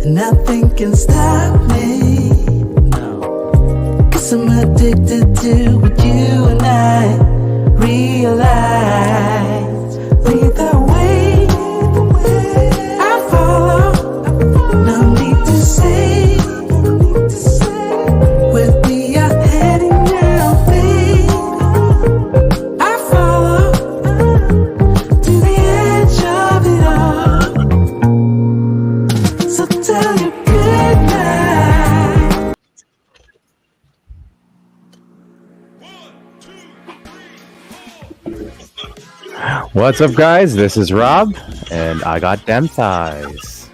Nothing can stop me. No. 'Cause I'm addicted to what you and I realize. Lead the way, I follow. No need to say, where we are heading now, babe. I follow to the edge of it all. So tell you good night. What's up, guys? This is Rob, and I got them thighs.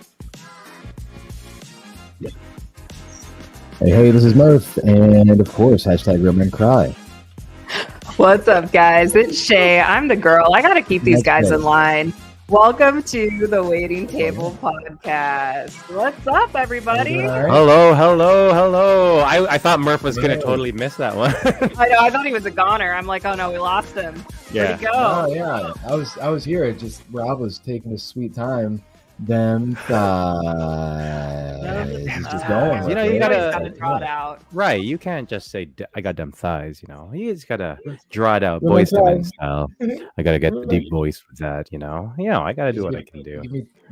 Hey, this is Murph, and of course, hashtag Real Men Cry. What's up, guys? It's Shea. I'm the girl. I got to keep these guys in line. Welcome to the Waiting Table Podcast. What's up, everybody? Right. Hello. I thought Murph was going to totally miss that one. I know. I thought he was a goner. I'm like, oh no, we lost him. Where'd he go? Oh yeah, I was here. It just Rob was taking his sweet time. Them thighs. He's just going. You know, you gotta draw it out. Right. You can't just say, I got them thighs, you know. You just got to draw it out, boys to men style. I got to get the deep voice with that, you know. I got to do what I can do.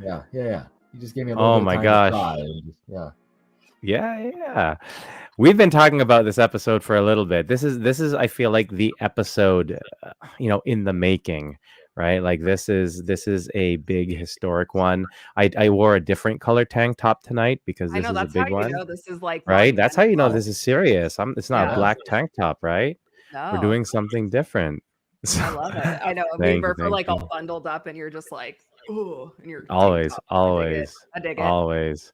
Yeah. You just gave me a little Oh bit my of time gosh. to cry and Yeah. We've been talking about this episode for a little bit. This is I feel like the episode in the making, right? Like this is a big historic one. I wore a different color tank top tonight because this is a big one. This is like Right? That's how you know this is serious. It's not a Yeah. black tank top, right? No. We're doing something different. I love it. I know. Me and Murph are like all bundled up, and you're just like, ooh, and you're Always. I dig it. Always.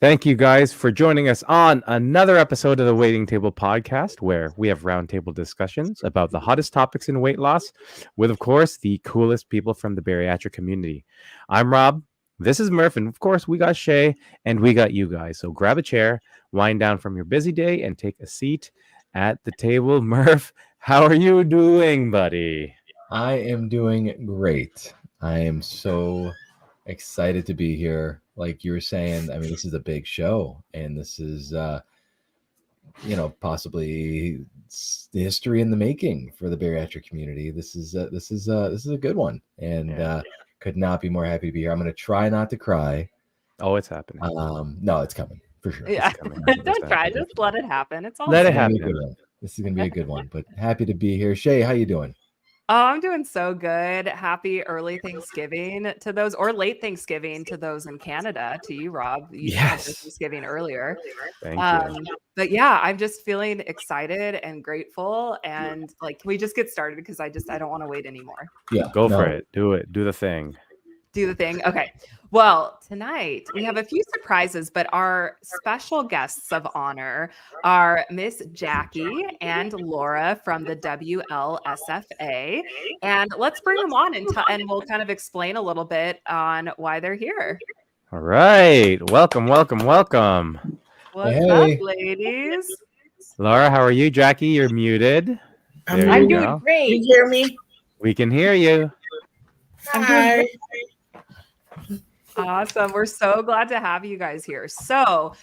Thank you guys for joining us on another episode of the Waiting Table Podcast, where we have roundtable discussions about the hottest topics in weight loss with, of course, the coolest people from the bariatric community. I'm Rob. This is Murph. And of course, we got Shea and we got you guys. So grab a chair, wind down from your busy day, and take a seat at the table. Murph, how are you doing, buddy? I am doing great. I am so excited to be here. Like you were saying, I mean, this is a big show, and this is, possibly the history in the making for the bariatric community. This is a good one, and could not be more happy to be here. I'm going to try not to cry. Oh, it's happening. No, it's coming for sure. Yeah. It's coming. Don't try. Just let it happen. It's all Let it It's gonna be a happen. good one. This is going to be a good one, but happy to be here. Shay, how you doing? Oh, I'm doing so good. Happy early Thanksgiving to those, or late Thanksgiving to those in Canada. To you, Rob. You had Yes. Thanksgiving earlier. Thank you. But yeah, I'm just feeling excited and grateful. And like, can we just get started? Because I don't want to wait anymore. Yeah, Go for it. Do it. Do the thing. Do the thing. Okay. Well, tonight we have a few surprises, but our special guests of honor are Miss Jacki and Laura from the WLSFA. And let's bring them on and we'll kind of explain a little bit on why they're here. All right. Welcome. What's Hey. up, ladies? Laura, how are you? Jacki, you're muted. There I'm you doing go. great. You hear me? We can hear you. Hi. Awesome. We're so glad to have you guys here. So,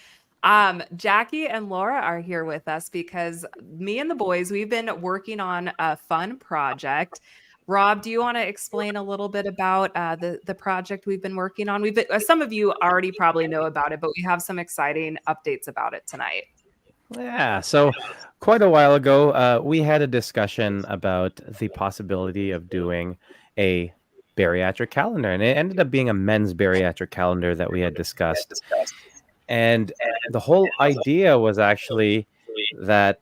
Jacki and Laura are here with us because me and the boys, we've been working on a fun project. Rob, do you want to explain a little bit about the project we've been working on? Some of you already probably know about it, but we have some exciting updates about it tonight. Yeah. So quite a while ago, we had a discussion about the possibility of doing a bariatric calendar, and it ended up being a men's bariatric calendar that we had discussed. And the whole idea was actually that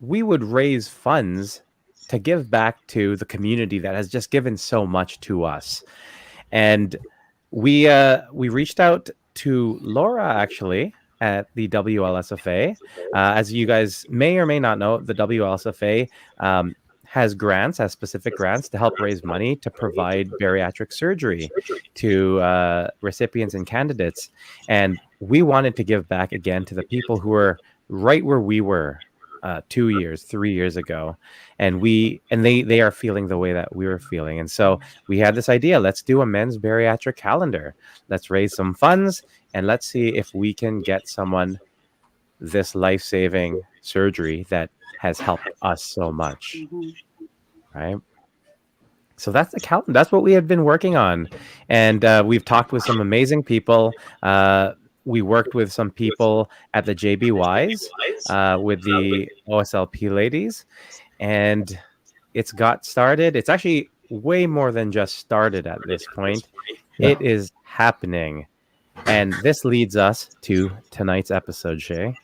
we would raise funds to give back to the community that has just given so much to us. And we reached out to Laura actually at the WLSFA. As you guys may or may not know, the WLSFA has specific grants to help raise money to provide bariatric surgery to recipients and candidates. And we wanted to give back again to the people who were right where we were 2 years, 3 years ago, and they are feeling the way that we were feeling, and so we had this idea: let's do a men's bariatric calendar. Let's raise some funds, and let's see if we can get someone this life-saving surgery that has helped us so much, right? So that's the calendar. That's what we have been working on, and we've talked with some amazing people. We worked with some people at the JBYs, with the OSLP ladies, and it's got started. It's actually way more than just started at this point. Yeah. It is happening, and this leads us to tonight's episode, Shay.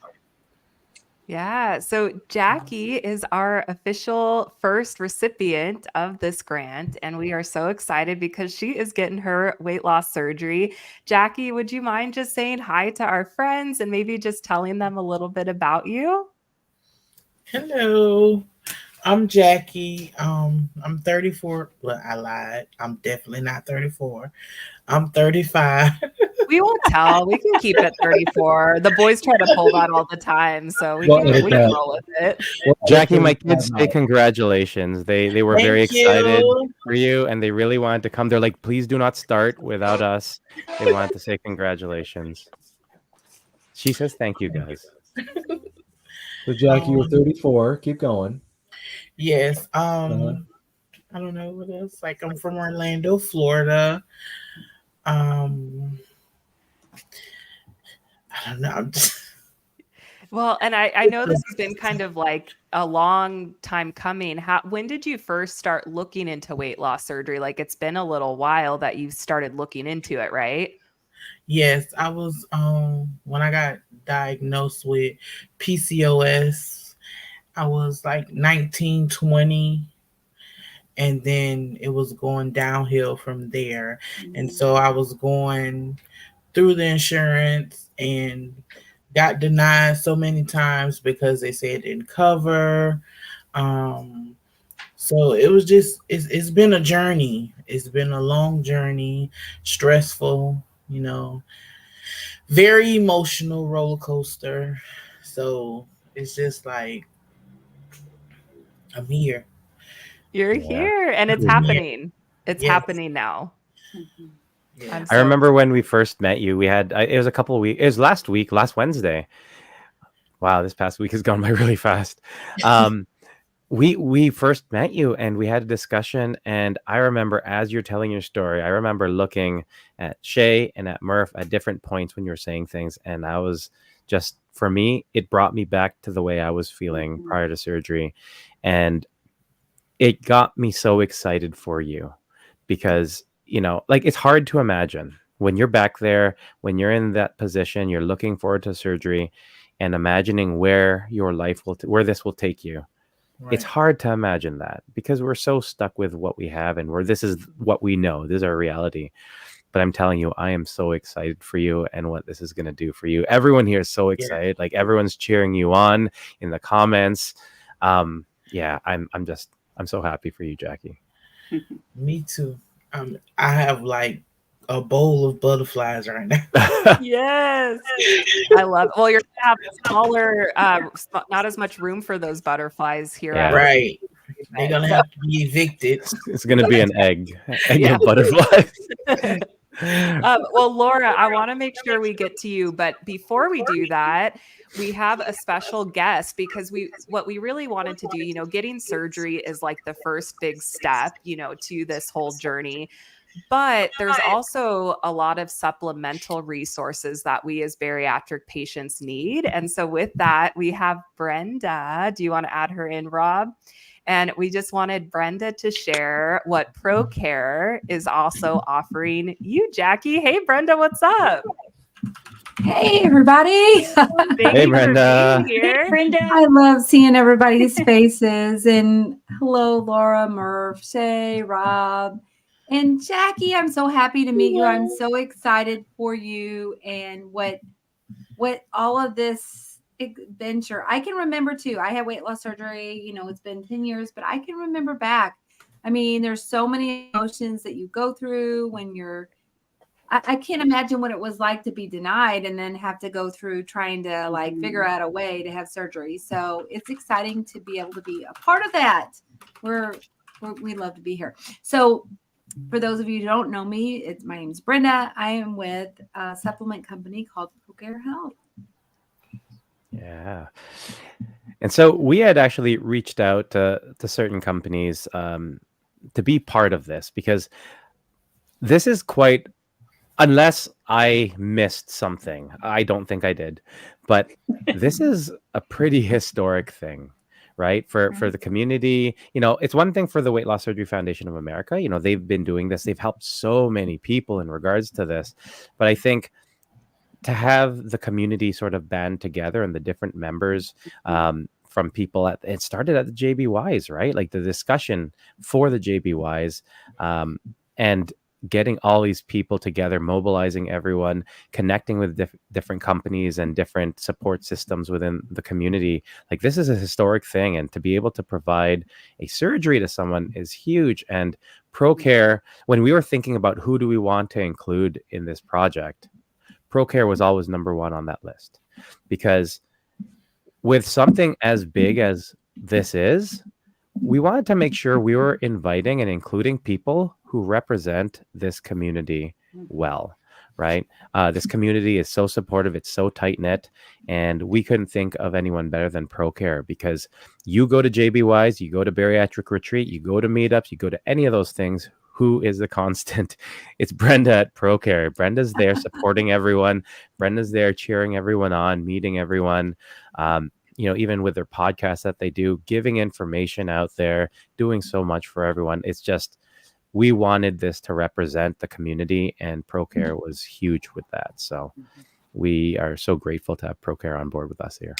Yeah. So Jacki is our official first recipient of this grant, and we are so excited because she is getting her weight loss surgery. Jacki, would you mind just saying hi to our friends and maybe just telling them a little bit about you? Hello, I'm Jacki. I'm 34. Well, I lied. I'm definitely not 34. I'm 35. We won't tell. We can keep it 34. The boys try to pull that all the time, so we Well, can, edit we can that. roll with it. Jackie, my kids say congratulations. They were very Thank excited you. for you, and they really wanted to come. They're like, please do not start without us. They wanted to say congratulations. She says thank you, guys. So Jackie, you're 34. Keep going. Yes. Uh-huh. I don't know what else. Like I'm from Orlando, Florida. Um, I don't know. I'm just, Well, and I know this has been kind of like a long time coming. When did you first start looking into weight loss surgery? Like it's been a little while that you started looking into it, right? yes, I was when I got diagnosed with PCOS, I was like 19, 20, and then it was going downhill from there. And so I was going through the insurance and got denied so many times because they said it didn't cover. Um, so it was just it's been a journey. It's been a long journey, stressful, very emotional roller coaster. So it's just like I'm here. You're Yeah. here and it's Yeah. happening. It's Yes. happening now. Yeah. I'm I so remember when we first met you. It was a couple of weeks. It was last Wednesday. Wow, this past week has gone by really fast. Um, we first met you and we had a discussion, and I remember as you're telling your story, I remember looking at Shay and at Murph at different points when you were saying things, and I was just, for me, it brought me back to the way I was feeling prior to surgery, and it got me so excited for you because, like, it's hard to imagine when you're back there, when you're in that position, you're looking forward to surgery and imagining where your life where this will take you. It's Right. hard to imagine that because we're so stuck with what we have and this is what we know. This is our reality. But I'm telling you, I am so excited for you and what this is going to do for you. Everyone here is so excited. Like everyone's cheering you on in the comments. Yeah, I'm so happy for you, Jacki. Me too. I have like a bowl of butterflies right now. yes. I love Well, you're gonna have smaller, not as much room for those butterflies here. Yeah. Right. They're gonna have to be evicted. It's going to be an egg Yeah. of butterflies. Well, Laura, I want to make sure we get to you, but before we do that, we have a special guest because what we really wanted to do, getting surgery is like the first big step, to this whole journey. But there's also a lot of supplemental resources that we as bariatric patients need. And so with that, we have Brenda. Do you want to add her in, Rob? And we just wanted Brenda to share what ProCare is also offering you, Jacki. Hey, Brenda, what's up? Hey, everybody. Thank Hey, you for Brenda. being here. I love seeing everybody's faces. And hello, Laura, Murph, Shay, Rob, and Jacki. I'm so happy to meet you. I'm so excited for you and what all of this adventure. I can remember too. I had weight loss surgery. It's been 10 years, but I can remember back. I mean, there's so many emotions that you go through when you're I can't imagine what it was like to be denied and then have to go through trying to like figure out a way to have surgery. So it's exciting to be able to be a part of that. We love to be here. So for those of you who don't know me, my name's Brenda. I am with a supplement company called ProCare Health. Yeah. And so we had actually reached out to certain companies to be part of this, because this is quite, unless I missed something, I don't think I did, but this is a pretty historic thing, right? For the community. It's one thing for the Weight Loss Surgery Foundation of America. They've been doing this. They've helped so many people in regards to this. But I think to have the community sort of band together and the different members from people it started at the JBYs, right? Like the discussion for the JBYs, and getting all these people together, mobilizing everyone, connecting with different companies and different support systems within the community. Like, this is a historic thing, and to be able to provide a surgery to someone is huge. And ProCare, when we were thinking about who do we want to include in this project, ProCare was always number one on that list, because with something as big as this is, we wanted to make sure we were inviting and including people who represent this community well, right? This community is so supportive. It's so tight knit, and we couldn't think of anyone better than ProCare, because you go to JBYs, you go to bariatric retreat, you go to meetups, you go to any of those things. Who is the constant? It's Brenda at ProCare. Brenda's there supporting everyone. Brenda's there cheering everyone on, meeting everyone. Even with their podcast that they do, giving information out there, doing so much for everyone. It's just, we wanted this to represent the community, and ProCare was huge with that. So we are so grateful to have ProCare on board with us here.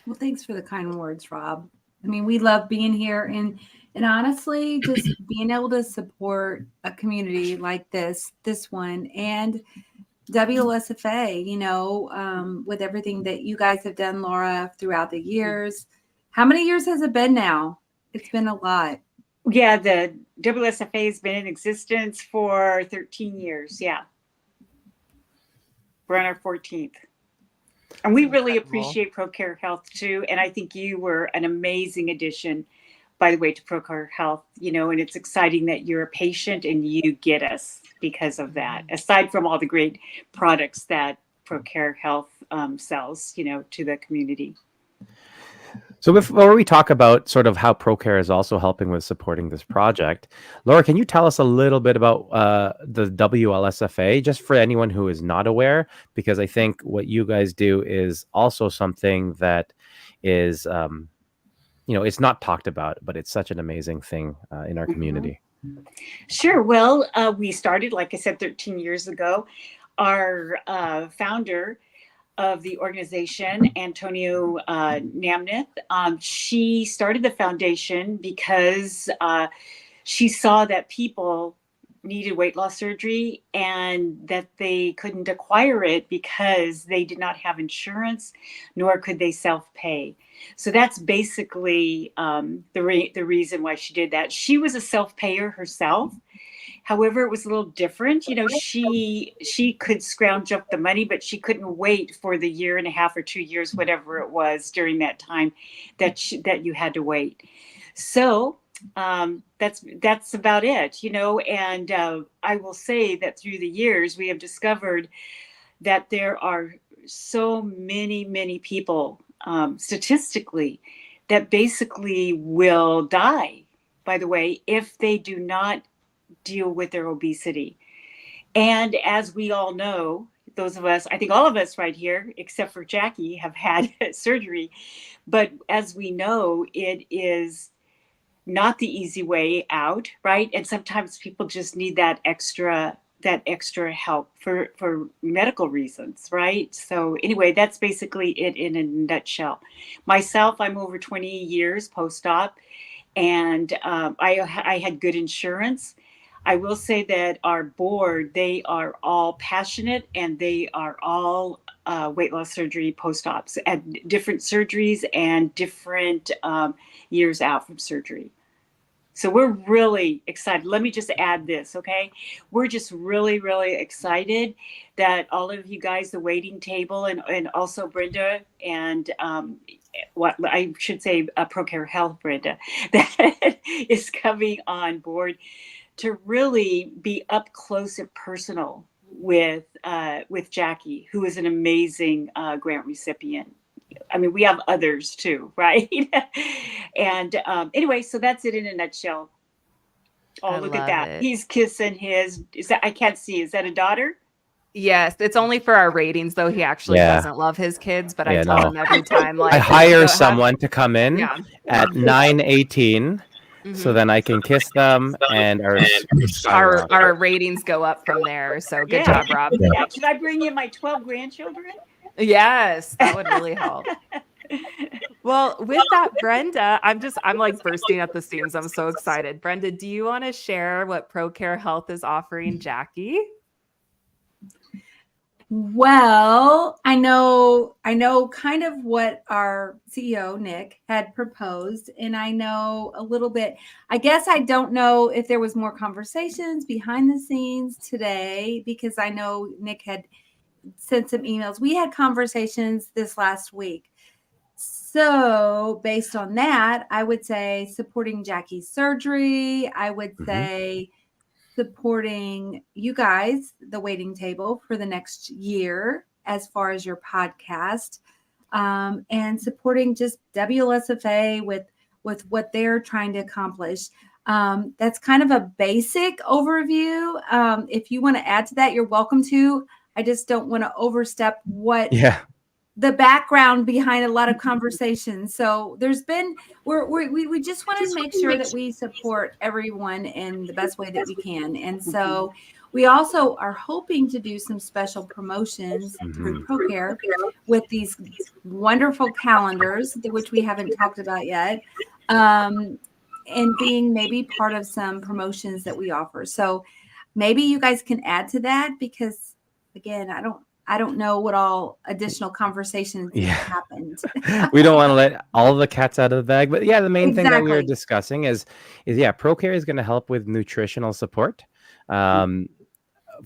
Well, thanks for the kind words, Rob. I mean, we love being here, and honestly, just being able to support a community like this one, and WLSFA, with everything that you guys have done, Laura, throughout the years. How many years has it been now? It's been a lot. Yeah, the WSFA has been in existence for 13 years. Yeah. We're on our 14th. And we really appreciate ProCare Health too. And I think you were an amazing addition, by the way, to ProCare Health, and it's exciting that you're a patient and you get us because of that, aside from all the great products that ProCare Health sells, to the community. So before we talk about sort of how ProCare is also helping with supporting this project, Laura, can you tell us a little bit about the WLSFA, just for anyone who is not aware? Because I think what you guys do is also something that is, it's not talked about, but it's such an amazing thing in our community. Sure. Well, we started, like I said, 13 years ago. Our founder of the organization, Antonio Namnith, she started the foundation because she saw that people needed weight loss surgery and that they couldn't acquire it because they did not have insurance, nor could they self-pay. So that's basically the reason why she did that. She was a self-payer herself. However, it was a little different. She could scrounge up the money, but she couldn't wait for the year and a half or 2 years, whatever it was during that time that you had to wait. So that's about it, and I will say that through the years, we have discovered that there are so many people statistically that basically will die, by the way, if they do not deal with their obesity. And as we all know, those of us, I think all of us right here, except for Jackie, have had surgery. But as we know, it is not the easy way out, right? And sometimes people just need that extra help for medical reasons, right? So anyway, that's basically it in a nutshell. Myself, I'm over 20 years post-op, and I had good insurance. I will say that our board, they are all passionate, and they are all weight loss surgery post-ops at different surgeries and different years out from surgery. So we're really excited. Let me just add this, okay? We're just really, really excited that all of you guys, the waiting table, and also Brenda, and what I should say, ProCare Health, Brenda, that is coming on board to really be up close and personal with Jacki, who is an amazing grant recipient. I mean, we have others too, right? And anyway, so that's it in a nutshell. Oh, I look at love that. it. He's kissing his, is that, I can't see. Is that a daughter? Yes, it's only for our ratings though. He actually Yeah. doesn't love his kids, but I Yeah, tell no. him every time, like, I hire "Don't have-" someone to come in Yeah. at 9:18, so Mhm. then I can kiss them, and Our ratings go up from there. So good Yeah. job, Rob. Yeah. Yeah. Should I bring in my 12 grandchildren? Yes, that would really help. Well, with that, Brenda, I'm like bursting at the seams. I'm so excited. Brenda, do you want to share what ProCare Health is offering Jacki? Well, I know kind of what our CEO Nick had proposed, and I know a little bit. I guess I don't know if there was more conversations behind the scenes today, because I know Nick had sent some emails. We had conversations this last week. So, based on that, I would say supporting Jacki's surgery. I would say supporting you guys, the waiting table, for the next year as far as your podcast, and supporting just WLSFA with what they're trying to accomplish. That's kind of a basic overview. If you want to add to that, you're welcome to. I just don't want to overstep what Yeah. the background behind a lot of conversations. So there's been, we just want to make sure that we support everyone in the best way that we can. And so we also are hoping to do some special promotions through ProCare with these wonderful calendars, which we haven't talked about yet, and being maybe part of some promotions that we offer. So maybe you guys can add to that, because again, I don't know what all additional conversations happened. We don't want to let all the cats out of the bag, but yeah, the main thing that we were Exactly. discussing is ProCare is going to help with nutritional support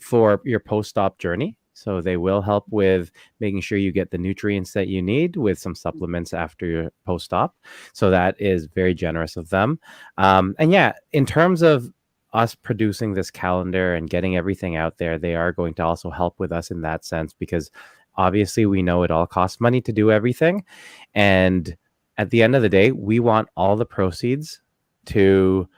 for your post-op journey. So they will help with making sure you get the nutrients that you need with some supplements after your post-op. So that is very generous of them. And yeah, in terms of us producing this calendar and getting everything out there, they are going to also help with us in that sense, because obviously we know it all costs money to do everything. And at the end of the day, we want all the proceeds to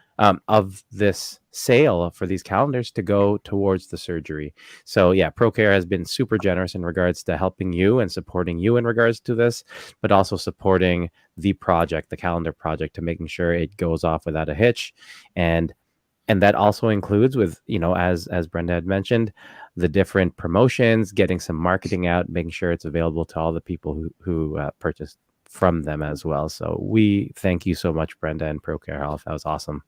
of this sale for these calendars to go towards the surgery. So yeah, ProCare has been super generous in regards to helping you and supporting you in regards to this, but also supporting the project, the calendar project, to making sure it goes off without a hitch. And that also includes, with, as Brenda had mentioned, the different promotions, getting some marketing out, making sure it's available to all the people who purchased from them as well. So we thank you so much, Brenda and ProCare Health. That was awesome.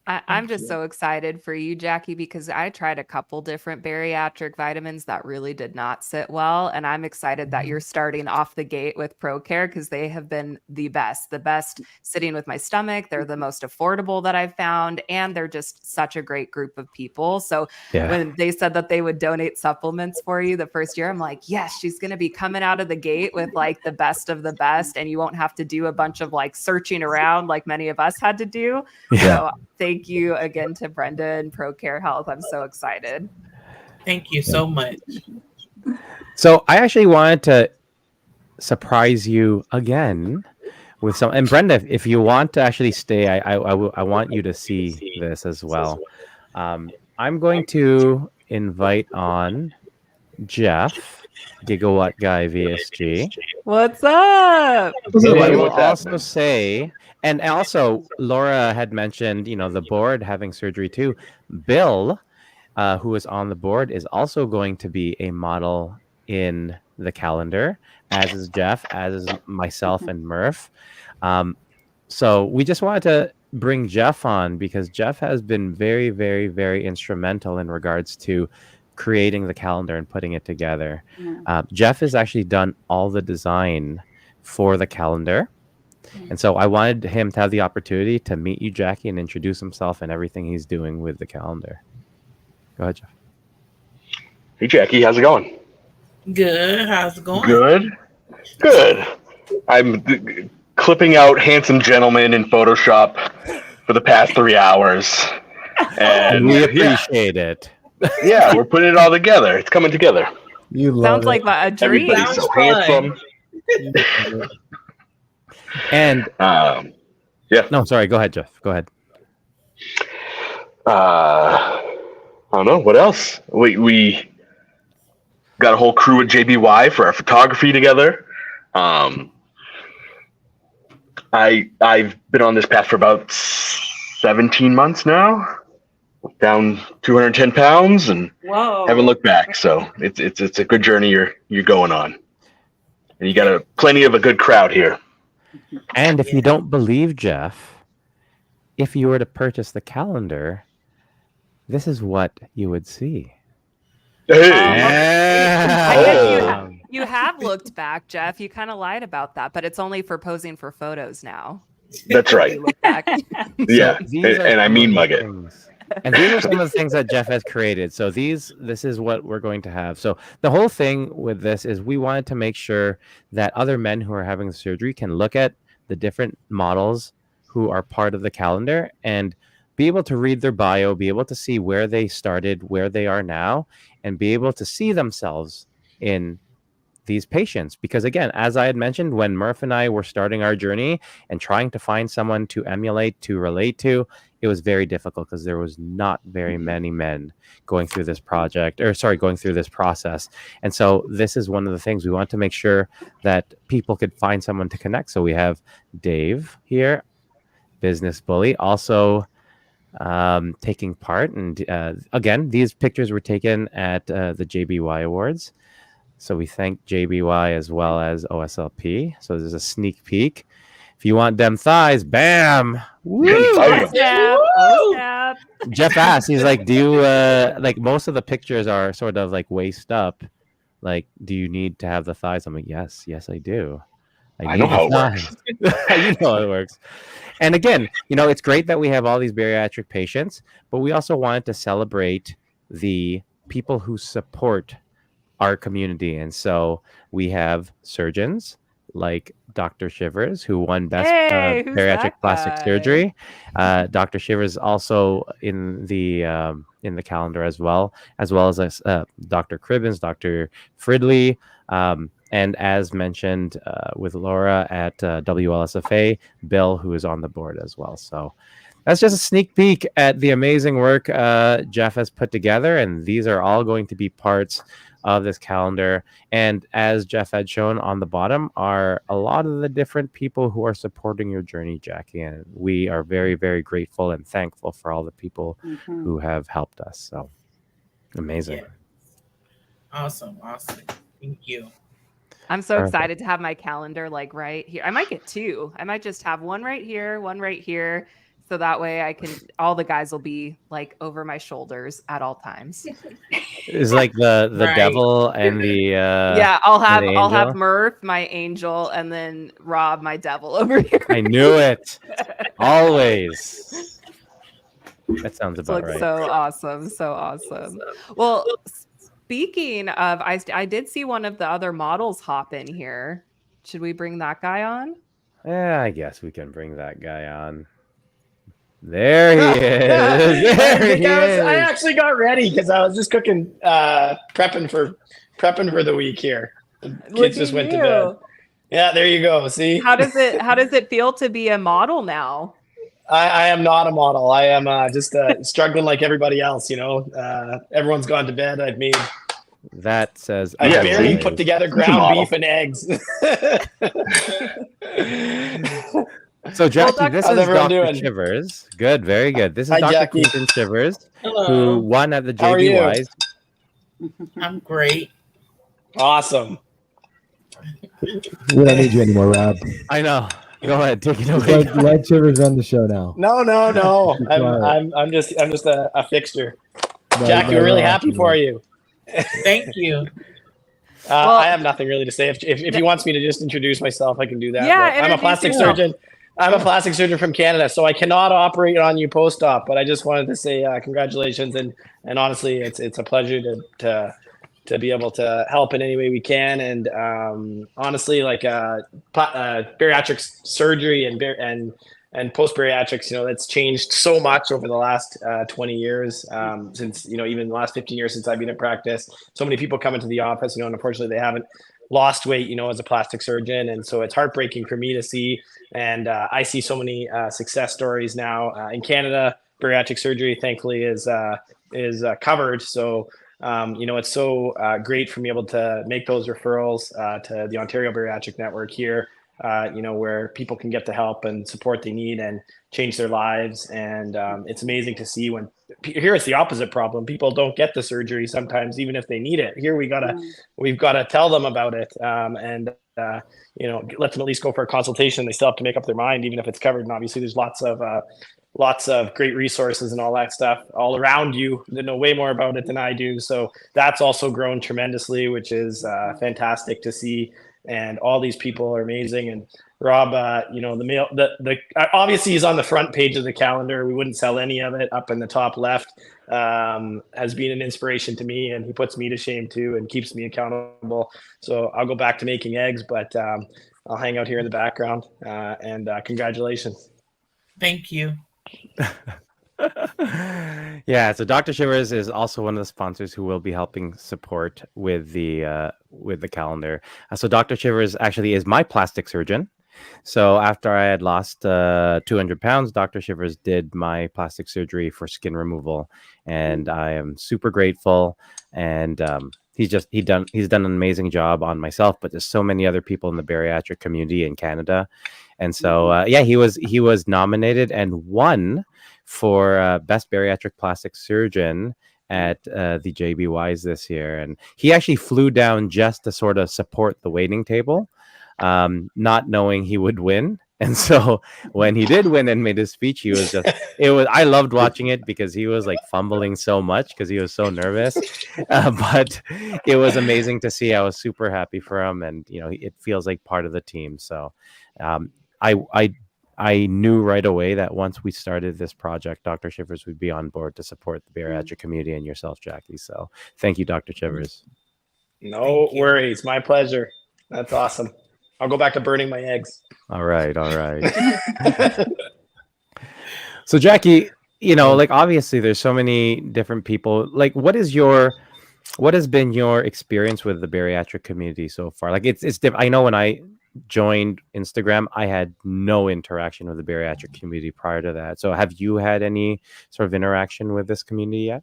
I'm just so excited for you, Jacki, because I tried a couple different bariatric vitamins that really did not sit well. And I'm excited that you're starting off the gate with ProCare, because they have been the best sitting with my stomach. They're the most affordable that I've found. And they're just such a great group of people. So when they said that they would donate supplements for you the first year, I'm like, yes, she's going to be coming out of the gate with like the best of the best. And you won't have to do a bunch of like searching around like many of us had to do. So thank you again to Brenda and ProCare Health. I'm so excited. Thank you so much. So I actually wanted to surprise you again with some. And Brenda, if you want to actually stay, I want you to see this as well. I'm going to invite on Jeff, Gigawatt Guy VSG. What's up? I will also say, and also Laura had mentioned, the board having surgery too. Bill, who is on the board, is also going to be a model in the calendar, as is Jeff, as is myself and Murph. So we just wanted to bring Jeff on, because Jeff has been very, very, very instrumental in regards to creating the calendar and putting it together. Jeff has actually done all the design for the calendar. And so I wanted him to have the opportunity to meet you, Jackie, and introduce himself and everything he's doing with the calendar. Go ahead, Jeff. Hey, Jackie, how's it going? Good. How's it going? Good. I'm clipping out handsome gentlemen in Photoshop for the past 3 hours. And We appreciate it. yeah, we're putting it all together. It's coming together. You love Sounds it. like a dream. Everybody's so Sounds fun. handsome. And Yeah. no, sorry. Go ahead, Jeff. Go ahead. I don't know. What else? We got a whole crew at JBY for our photography together. I've been on this path for about 17 months now. Down 210 pounds and Whoa. haven't looked back. So it's a good journey you're going on, and you got plenty of a good crowd here. And if you don't believe Jeff, if you were to purchase the calendar, this is what you would see. Hey, I guess Oh. you have looked back, Jeff. You kind of lied about that, but it's only for posing for photos now. that's right. You look back. Yeah, these are and I some mean of the mug it. things- And these are some of the things that Jeff has created. So this is what we're going to have. So the whole thing with this is we wanted to make sure that other men who are having the surgery can look at the different models who are part of the calendar and be able to read their bio, be able to see where they started, where they are now, and be able to see themselves in these patients. Because again, as I had mentioned, when Murph and I were starting our journey and trying to find someone to emulate, to relate to, it was very difficult because there was not very many men going through this going through this process. And so this is one of the things we want to make sure that people could find someone to connect. So we have Dave here, business bully, also taking part. And again, these pictures were taken at the JBY Awards. So we thank JBY as well as OSLP. So there's a sneak peek. If you want them thighs, bam! Woo! Oh, Snap. Oh, snap. Jeff asked, he's like, do you like most of the pictures are sort of like waist up? Like, do you need to have the thighs? I'm like, yes, I do. I know need how the it works. thighs." You know how it works. And again, it's great that we have all these bariatric patients, but we also wanted to celebrate the people who support our community. And so we have surgeons like Dr. Shivers, who won Best Hey, who's Bariatric that Plastic guy? Surgery. Dr. Shivers also in the calendar as well as Dr. Cribbins, Dr. Fridley, and as mentioned with Laura at WLSFA, Bill, who is on the board as well. So that's just a sneak peek at the amazing work Jeff has put together, and these are all going to be parts of this calendar. And as Jeff had shown on the bottom are a lot of the different people who are supporting your journey, Jackie. And we are very, very grateful and thankful for all the people who have helped us. So amazing. Yeah. Awesome. Thank you. I'm so Perfect. excited to have my calendar like right here. I might get two. I might just have one right here, one right here. So that way all the guys will be like over my shoulders at all times. It's like the Right. devil and the Yeah, I'll have angel? Murph, my angel, and then Rob, my devil over here. I knew it. Always. That sounds about Looks right. so awesome. So awesome. Well, speaking of, I did see one of the other models hop in here. Should we bring that guy on? Yeah, I guess we can bring that guy on. There he is. Yeah. There he I is. actually got ready because I was just cooking, prepping for the week here. The Look kids just at went to you. bed. Yeah, there you go. See, How does it feel to be a model now? I am not a model. I am just struggling like everybody else. Everyone's gone to bed. I've Yeah, barely see? put together a ground model. beef and eggs. So, Jackie, Doc- this How's is everyone Dr. doing? Shivers. Good, very good. This is Hi, Dr. Jackie. Quentin Shivers, who Hello. won at the How are you? JBYs. I'm great. Awesome. We don't need you anymore, Rob. I know. Go ahead, take it Just away. let Shivers run the show now. No. Be quiet. I'm just a fixture. No, Jackie, no, we're really no, happy for you. Thank you. I have nothing really to say. If he wants me to just introduce myself, I can do that. Yeah, I'm a plastic surgeon. I'm a plastic surgeon from Canada, so I cannot operate on you post-op. But I just wanted to say congratulations, and honestly, it's a pleasure to be able to help in any way we can. And honestly, like bariatric surgery and post bariatrics, that's changed so much over the last 20 years, since even the last 15 years since I've been in practice. So many people come into the office, and unfortunately they haven't lost weight, as a plastic surgeon, and so it's heartbreaking for me to see. And I see so many success stories now in Canada. Bariatric surgery, thankfully, is covered. So it's so great for me able to make those referrals to the Ontario Bariatric Network here, where people can get the help and support they need and change their lives. And it's amazing to see when here it's the opposite problem. People don't get the surgery sometimes, even if they need it. Here we've got to tell them about it, and let them at least go for a consultation. They still have to make up their mind, even if it's covered. And obviously, there's lots of great resources and all that stuff all around you that know way more about it than I do. So that's also grown tremendously, which is fantastic to see. And all these people are amazing. And Rob, the obviously he's on the front page of the calendar. We wouldn't sell any of it. Up in the top left, has been an inspiration to me, and he puts me to shame too, and keeps me accountable. So I'll go back to making eggs, but I'll hang out here in the background. And congratulations. Thank you. Yeah, so Dr. Shivers is also one of the sponsors who will be helping support with the calendar. So Dr. Shivers actually is my plastic surgeon. So after I had lost 200 pounds, Dr. Shivers did my plastic surgery for skin removal, and I am super grateful. And he's done an amazing job on myself, but there's so many other people in the bariatric community in Canada. And so he was nominated and won for best bariatric plastic surgeon at the JBYs this year. And he actually flew down just to sort of support the waiting table, not knowing he would win. And so when he did win and made his speech, I loved watching it because he was like fumbling so much because he was so nervous. But it was amazing to see. I was super happy for him, and it feels like part of the team. So I knew right away that once we started this project, Dr. Shivers would be on board to support the bariatric community and yourself, Jackie. So thank you, Dr. Shivers. No worries. My pleasure. That's awesome. I'll go back to burning my eggs. All right. So Jackie, like obviously there's so many different people. Like what has been your experience with the bariatric community so far? Like it's different. I know when I joined Instagram, I had no interaction with the bariatric community prior to that. So have you had any sort of interaction with this community yet?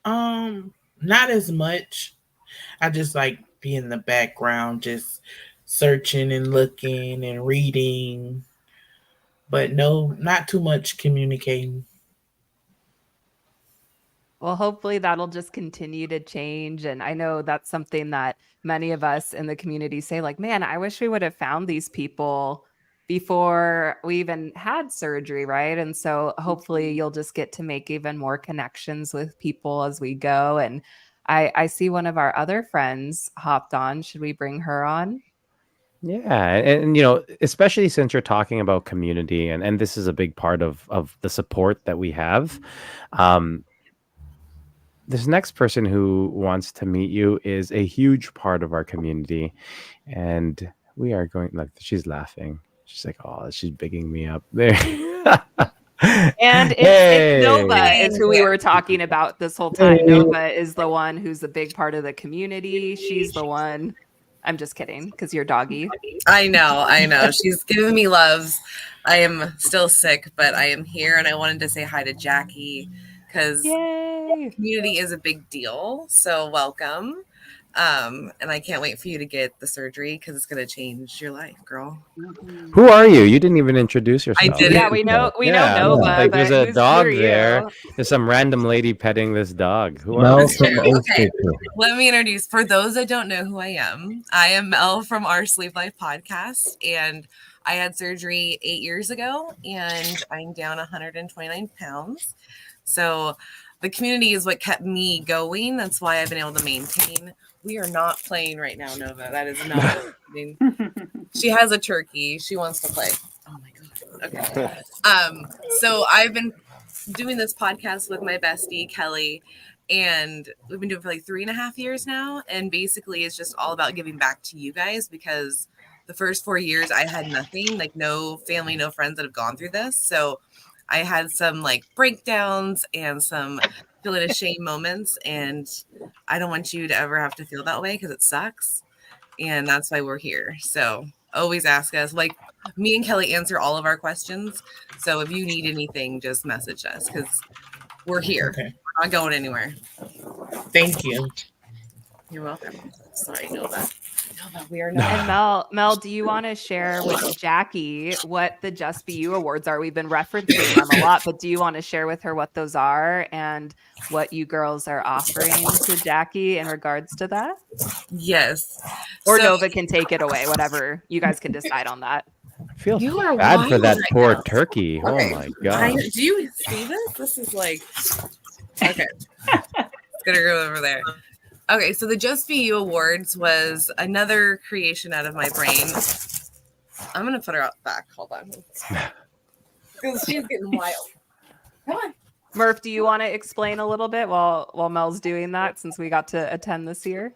Not as much. I just like be in the background, just searching and looking and reading, but no, not too much communicating. Well, hopefully that'll just continue to change. And I know that's something that many of us in the community say, like, man, I wish we would have found these people before we even had surgery, right? And so hopefully you'll just get to make even more connections with people as we go. And I see one of our other friends hopped on. Should we bring her on? Yeah, and especially since you're talking about community, and this is a big part of the support that we have. This next person who wants to meet you is a huge part of our community, and we are going. Look, she's laughing. She's like, "Oh, she's bigging me up there." And it's Nova is who we were talking about this whole time. Nova is the one who's a big part of the community. She's the one. I'm just kidding, because you're doggy. I know. She's giving me loves. I am still sick, but I am here, and I wanted to say hi to Jackie because community is a big deal. So welcome. And I can't wait for you to get the surgery because it's going to change your life, girl. Who are you? You didn't even introduce yourself. I didn't. Yeah, we know Nova. Like, but there's a dog who are there. you? There's some random lady petting this dog. Who are you? Okay, let me introduce. For those that don't know who I am Mel from our Sleep Life podcast, and I had surgery 8 years ago, and I'm down 129 pounds. So the community is what kept me going. That's why I've been able to maintain. We are not playing right now, Nova. That is not happening. She has a turkey. She wants to play. Oh my god. Okay. So I've been doing this podcast with my bestie Kelly, and we've been doing it for like 3.5 years now. And basically, it's just all about giving back to you guys, because the first 4 years I had nothing, like no family, no friends that have gone through this. So I had some like breakdowns and some feeling ashamed moments, and I don't want you to ever have to feel that way, because it sucks. And that's why we're here. So always ask us. Like, me and Kelly answer all of our questions. So if you need anything, just message us, because we're here. Okay. We're not going anywhere. Thank you. You're welcome. Sorry, Nova. Nova, we are not. And Mel, do you want to share with Jacki what the Just Be You Awards are? We've been referencing them a lot, but do you want to share with her what those are and what you girls are offering to Jacki in regards to that? Yes. Or So- Nova can take it away, whatever. You guys can decide on that. I feel You are bad for wild that right poor now. turkey. Okay. Oh my god. Do you see this? This is like, okay. It's gonna go over there. Okay, so the Just Be You Awards was another creation out of my brain. I'm gonna put her out back. Hold on. Because she's getting wild. Come on. Murph, do you want to explain a little bit while Mel's doing that, since we got to attend this year?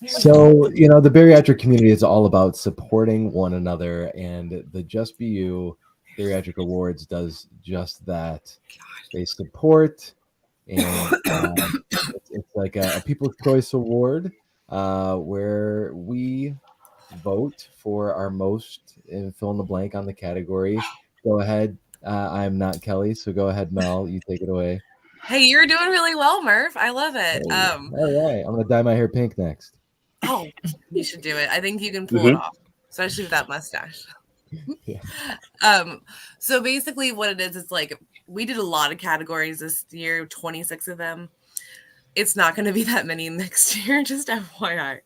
So, the bariatric community is all about supporting one another, and the Just Be You Bariatric Awards does just that. They support, and it's like a People's Choice Award where we vote for our most, and fill in the blank on the category. Go ahead. I'm not Kelly, so go ahead, Mel. You take it away. Hey, you're doing really well, Murph. I love it. Hey, all right, I'm gonna dye my hair pink next. Oh, you should do it. I think you can pull it off, especially with that mustache. Yeah. So basically what it is, it's like we did a lot of categories this year, 26 of them. It's not going to be that many next year, just FYI.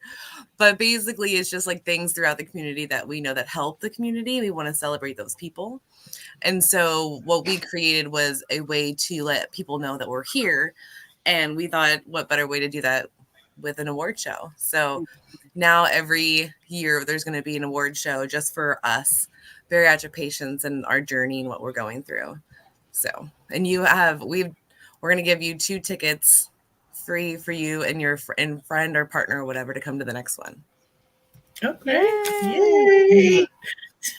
But basically it's just like things throughout the community that we know that help the community. We want to celebrate those people. And so what we created was a way to let people know that we're here. And we thought, what better way to do that with an award show? So now every year there's going to be an award show just for us bariatric patients and our journey and what we're going through. So, and we're going to give you 2 tickets free for you and your friend or partner or whatever to come to the next one. Okay. Yay.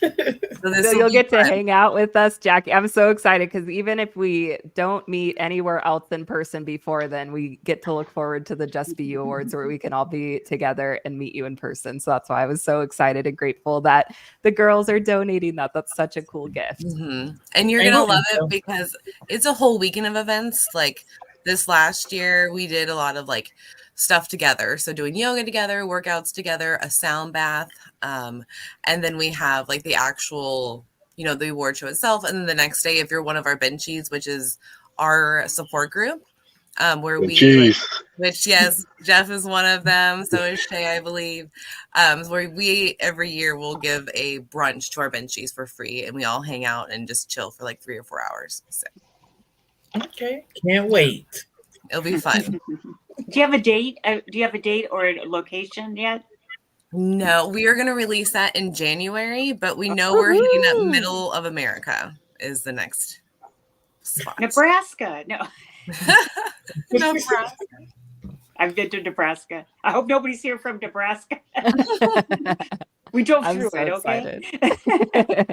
So you'll get to hang out with us, Jacki. I'm so excited, because even if we don't meet anywhere else in person before then, we get to look forward to the Just Be You Awards, where we can all be together and meet you in person. So that's why I was so excited and grateful that the girls are donating that. That's such a cool gift. Mm-hmm. And you're going to love it, because it's a whole weekend of events. Like this last year, we did a lot of like stuff together. So doing yoga together, workouts together, a sound bath. And then we have like the actual, the award show itself. And then the next day, if you're one of our benchies, which is our support group, where which yes, Jeff is one of them. So is Shea, I believe. Where we every year will give a brunch to our benchies for free, and we all hang out and just chill for like 3 or 4 hours. So. Okay, can't wait. It'll be fun. Do you have a date? Do you have a date or a location yet? No, we are going to release that in January, but we know we're hitting up middle of America is the next spot. Nebraska. No. Nebraska. I've been to Nebraska. I hope nobody's here from Nebraska. We drove through it, okay?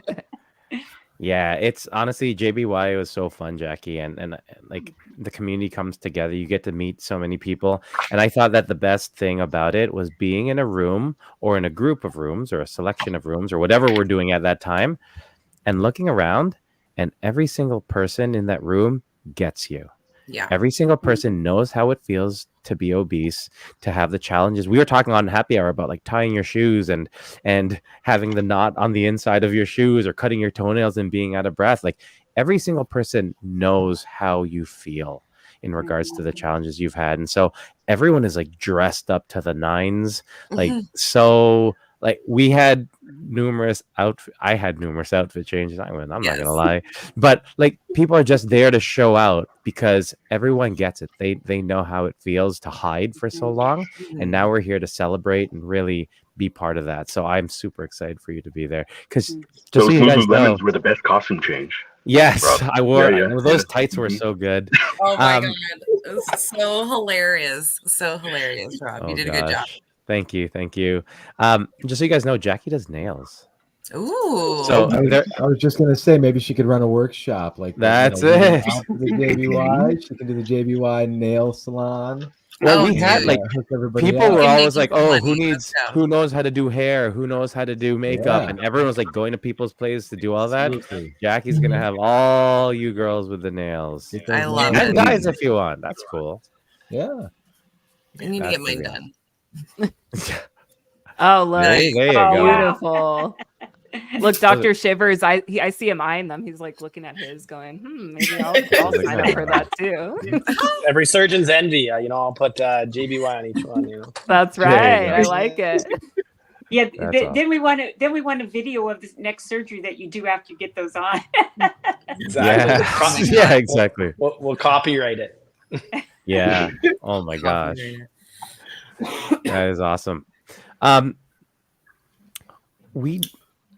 Yeah, it's honestly JBY was so fun, Jacki, and like the community comes together. You get to meet so many people, and I thought that the best thing about it was being in a room or in a group of rooms or a selection of rooms or whatever we're doing at that time, and looking around, and every single person in that room gets you. Yeah. Every single person knows how it feels to be obese, to have the challenges. We were talking on happy hour about like tying your shoes and having the knot on the inside of your shoes, or cutting your toenails and being out of breath. Like every single person knows how you feel in regards to the challenges you've had. And so everyone is like dressed up to the nines. Like, so like we had numerous I had numerous outfit changes. I'm not Yes. gonna lie, but like people are just there to show out because everyone gets it. They know how it feels to hide for so long, and now we're here to celebrate and really be part of that. So I'm super excited for you to be there because just so Those you guys know, Lululemons were the best costume change. yes, Rob. I wore Yeah, those tights were so good. Oh my god, it was so hilarious, Rob. You did a good job. Thank you. Just so you guys know, Jackie does nails. Ooh. So I was just gonna say maybe she could run a workshop like That's leading it. up to the JBY. She can do the JBY nail salon. Well, Oh, we had dude. like Hook everybody people up. were You can always make like, some "Oh, money. Let's go. who knows how to do hair? Who knows how to do makeup?" Yeah. And everyone was like going to people's places to do all that. Absolutely. Jackie's gonna have all you girls with the nails, Get those I love nails and it. done. guys if you want. That's cool. Yeah. I need to That's get mine the done. Oh, look. There you Oh, go. wow. Beautiful. Look, Dr. Shivers, I see him eyeing them. He's like looking at his going, maybe I'll sign up for that too. Every surgeon's envy. I'll put JBY on each one. That's There you right. go. I like it. Yeah. That's awesome. Then we want a video of this next surgery that you do after you get those on. Exactly. Yeah, exactly. We'll copyright it. Yeah. Oh my gosh, that is awesome. We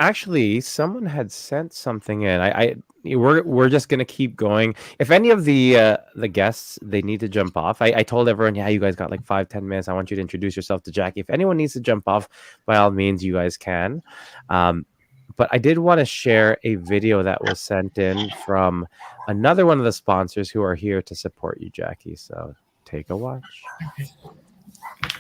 actually someone had sent something in. We're just gonna keep going. If any of the guests they need to jump off, I told everyone, yeah, you guys got like 5-10 minutes. I want you to introduce yourself to Jackie. If anyone needs to jump off, by all means, you guys can. But I did want to share a video that was sent in from another one of the sponsors who are here to support you, Jackie. So take a watch.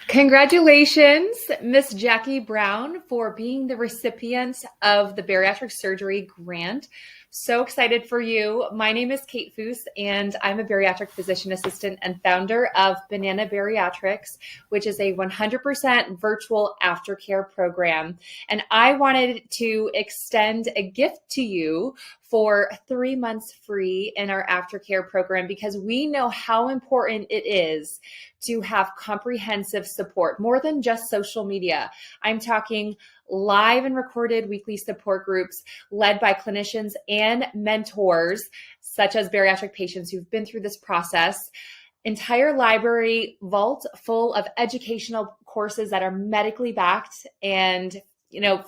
Congratulations, Miss Jackie Brown, for being the recipient of the bariatric surgery grant. So excited for you. My name is Kate Foose, and I'm a bariatric physician assistant and founder of Banana Bariatrics, which is a 100% virtual aftercare program. And I wanted to extend a gift to you for 3 months free in our aftercare program because we know how important it is to have comprehensive support, more than just social media. I'm talking live and recorded weekly support groups led by clinicians and mentors, such as bariatric patients who've been through this process. Entire library vault full of educational courses that are medically backed and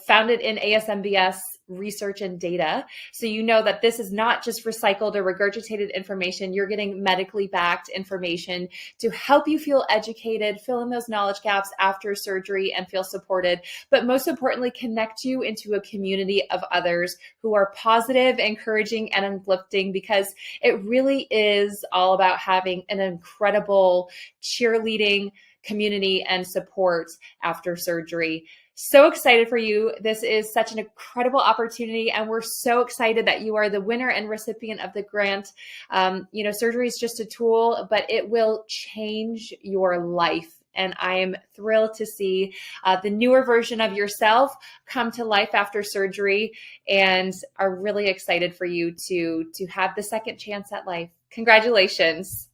founded in ASMBS research and data. So you know that this is not just recycled or regurgitated information. You're getting medically backed information to help you feel educated, fill in those knowledge gaps after surgery and feel supported, but most importantly, connect you into a community of others who are positive, encouraging, and uplifting, because it really is all about having an incredible cheerleading community and support after surgery. So excited for you. This is such an incredible opportunity, and we're so excited that you are the winner and recipient of the grant. Surgery is just a tool, but it will change your life. And I am thrilled to see the newer version of yourself come to life after surgery, and are really excited for you to have the second chance at life. Congratulations.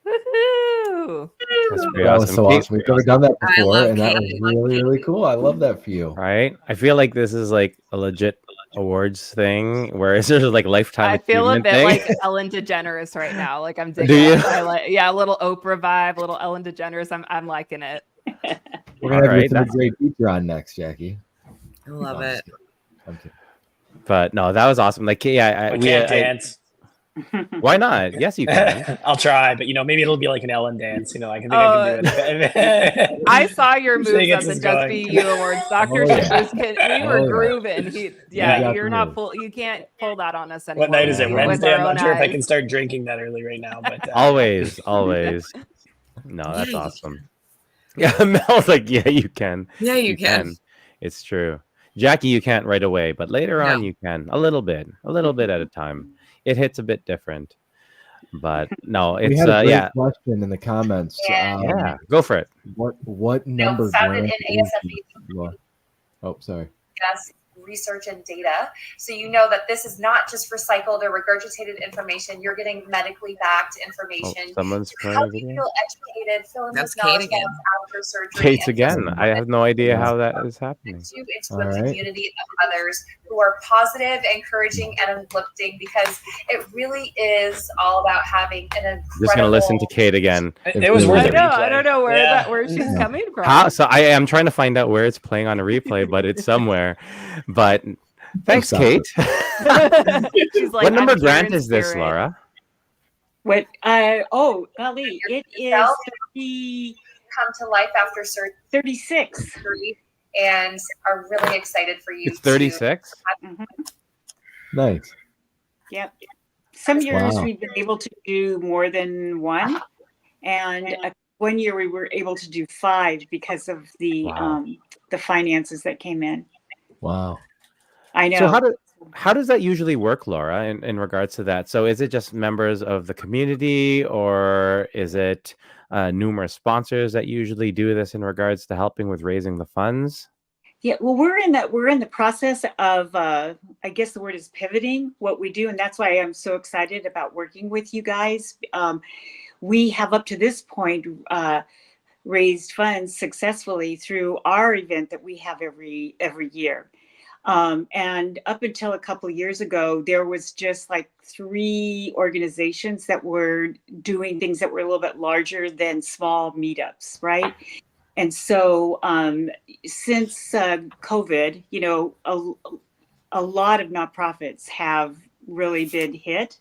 Woohoo! That's pretty That was awesome. so Kate, awesome. We've never done that I before, love and that Kate. was really, really cool. I love that for you. right? I feel like this is like a legit awards thing, whereas there's like lifetime I feel a achievement bit thing. like Ellen DeGeneres right now. Like I'm digging Do you? it. A little Oprah vibe, a little Ellen DeGeneres. I'm liking it. We're gonna have Alright, your third that's- grade teacher on next, Jackie. I love it. I'm kidding. But no, that was awesome. Like, yeah, I can't dance. why not? Yes, you can. I'll try, but maybe it'll be like an Ellen dance. I can do it. I saw your moves She at gets the us Just going. Be You Awards. Dr. Oh, yeah. Shivers, we were Oh, yeah. grooving. Yeah. You're not full. You can't pull that on us anymore. What night is it? We see with Wednesday. our I'm not own sure if I eyes. can start drinking that early right now, but Always. No, that's Yeah, you awesome. Yeah, Mel's like, yeah, you can. Yeah, you can. It's true. Jackie, you can't right away, but later on No. you can. A little bit at a time. It hits a bit different. But no, We it's had a great yeah. question in the comments. Yeah, go for it. What number founded grant in is ASMBS. Laura? Oh, sorry. Yes. research and data. So you know that this is not just recycled or regurgitated information. You're getting medically backed information. Someone's to playing a help you video. feel educated, fill in That's those knowledge Kate again. gaps after surgery. Kate's and just again. I have no idea Yeah. how that is happening. into All a right. community of others who are positive, encouraging, and uplifting, because it really is all about having an incredible. Just gonna listen to Kate again. It was worth I a know. I replay. don't know where Yeah. where she's Yeah. coming from. How? So I am trying to find out where it's playing on a replay, but it's somewhere. But thanks, Stop Kate. She's like, What number I'm here grant in is this, spirit. Laura? What? Oh, golly, it is Yourself. 30, Come to life after 36. surgery, and are really excited for you. It's 36. Mhm. Nice. Yep. Some years Wow. we've been able to do more than one, and one year we were able to do 5 because of Wow. the finances that came in. Wow. I know. So how does that usually work, Laura, in regards to that? So is it just members of the community, or is it numerous sponsors that usually do this in regards to helping with raising the funds? Yeah, well, we're in the process of I guess the word is pivoting what we do, and that's why I'm so excited about working with you guys. We have up to this point raised funds successfully through our event that we have every year. And up until a couple of years ago, there was just like 3 organizations that were doing things that were a little bit larger than small meetups, right? And so since COVID, you know, a lot of nonprofits have really been hit,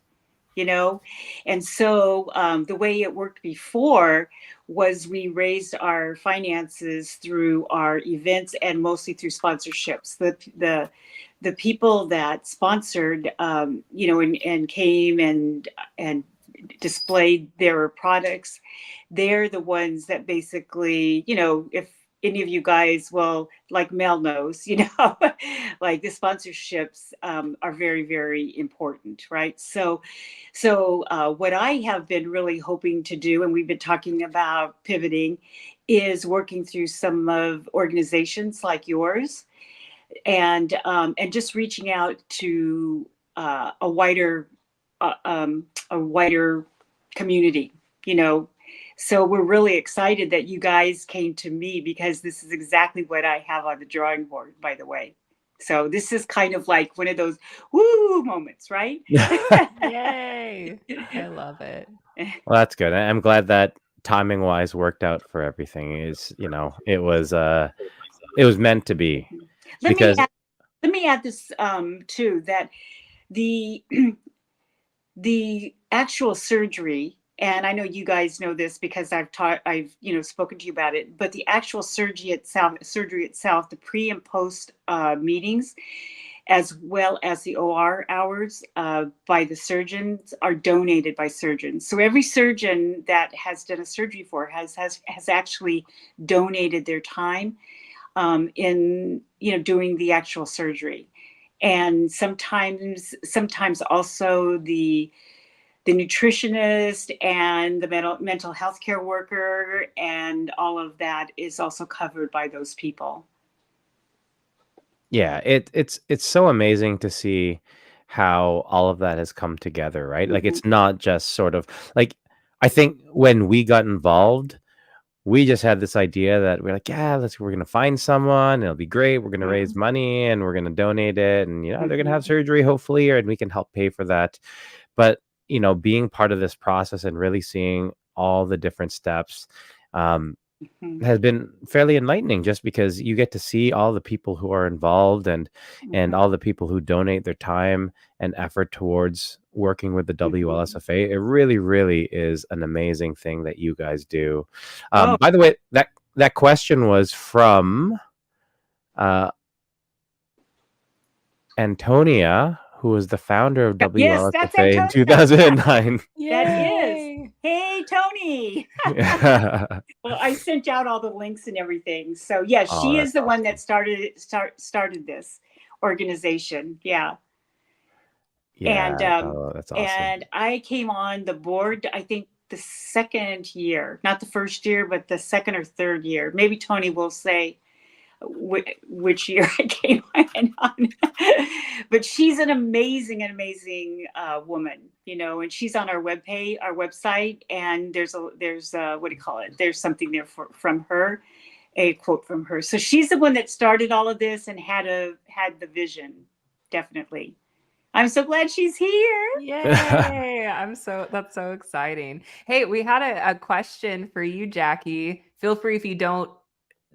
you know. And so the way it worked before was we raised our finances through our events and mostly through sponsorships. The people that sponsored, you know, and came and displayed their products, they're the ones that basically, you know, if any of you guys, well, like Mel knows, you know, like the sponsorships are very, very important, right? So what I have been really hoping to do, and we've been talking about pivoting, is working through some of organizations like yours, and just reaching out to a wider community, you know. So we're really excited that you guys came to me, because this is exactly what I have on the drawing board, by the way. So this is kind of like one of those woo moments, right? Yay. I love it. Well, that's good. I'm glad that timing wise worked out for everything. Is, you know, it was meant to be. Because Let me add this too, that the the actual surgery, and I know you guys know this because I've you know, spoken to you about it, but the actual surgery itself, the pre and post meetings, as well as the OR hours by the surgeons, are donated by surgeons. So every surgeon that has done a surgery for has actually donated their time in, you know, doing the actual surgery. And sometimes also the nutritionist and the mental health care worker and all of that is also covered by those people. yeah, it's so amazing to see how all of that has come together, right? Like, it's not just sort of like, I think when we got involved, we just had this idea that we're like, yeah, we're gonna find someone, it'll be great, we're gonna raise money and we're gonna donate it, and, you know, they're gonna have surgery hopefully, and we can help pay for that. But, you know, being part of this process and really seeing all the different steps has been fairly enlightening, just because you get to see all the people who are involved and all the people who donate their time and effort towards working with the WLSFA. It really, really is an amazing thing that you guys do. By the way, that question was from Antonia, who was the founder of Yes, that's WLSFA in Antonia. 2009. That is. Hey, Tony. Well, I sent out all the links and everything. So yeah, Oh, she that's is the one that started this organization. Yeah. Yeah, And that's awesome. and I came on the board, I think the second year, not the first year, but the second or third year. Maybe Tony will say which year I came on. But she's an amazing woman, you know, and she's on our website, and there's what do you call it? There's something there from her, a quote from her. So she's the one that started all of this and had the vision, definitely. I'm so glad she's here. Yay. That's so exciting. Hey, we had a question for you, Jackie. Feel free, if you don't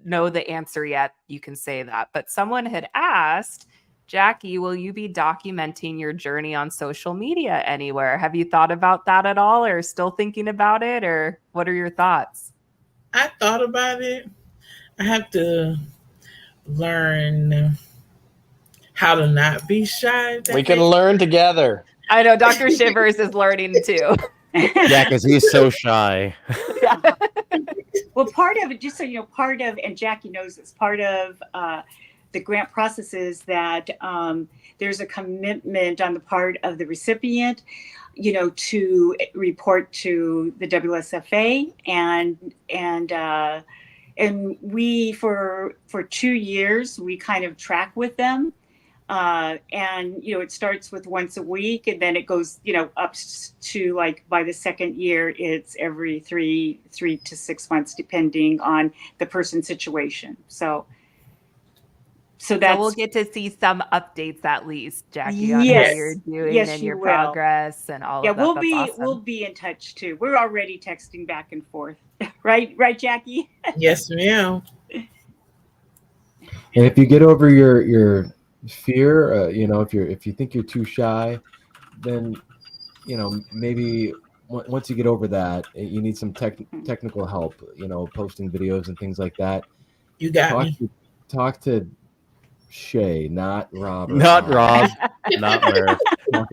know the answer yet, you can say that. But someone had asked, Jackie, will you be documenting your journey on social media anywhere? Have you thought about that at all, or still thinking about it, or what are your thoughts? I thought about it. I have to learn how to not be shy. We can learn together. I know Dr. Shivers is learning too. Yeah, because he's so shy. Well, part of it, just so you know, and Jackie knows this, part of the grant process is that there's a commitment on the part of the recipient, you know, to report to the WSFA, and we for 2 years we kind of track with them. And, you know, it starts with once a week, and then it goes, you know, up to, like, by the second year, it's every three to 6 months, depending on the person's situation. So we'll get to see some updates at least, Jackie, on how you're doing and your progress and all of that. We'll be in touch too. We're already texting back and forth. Right, Jackie? Yes, ma'am. And if you get over your fear, you know, if you think you're too shy, then, you know, maybe once you get over that, you need some technical help, you know, posting videos and things like that. You got me. Talk to Shea, not Rob. Not Rob, not Murph.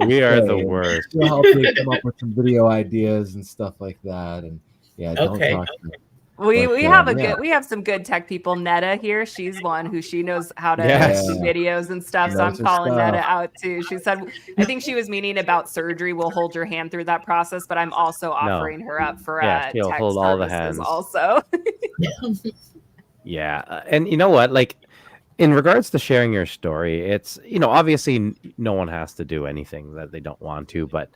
We are the worst. She'll help you come up with some video ideas and stuff like that. And yeah, don't talk to We have some good tech people. Netta here, she's one who she knows how to do videos and stuff. So I'm calling Netta out too. She said, I think she was meaning about surgery. We'll hold your hand through that process, but I'm also offering her up for she'll tech hold all the services hands. also. Yeah, and you know what? Like, in regards to sharing your story, it's, you know, obviously no one has to do anything that they don't want to, but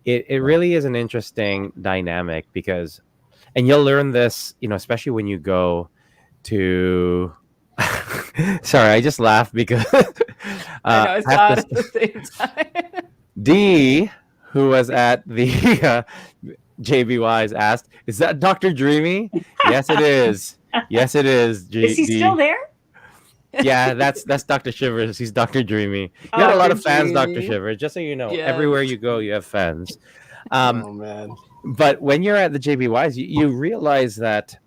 it really is an interesting dynamic because. And you'll learn this, you know, especially when you go to. Sorry, I just laughed because I know it's not at the same time. D, who was at the JBYs, asked, "Is that Dr. Dreamy?" Yes, it is. Yes, it is. Is he still there? Yeah, that's Dr. Shivers. He's Dr. Dreamy. You got a lot of fans, Dr. Shivers. Just so you know, everywhere you go, you have fans. Oh man. But when you're at the JBYs, you realize that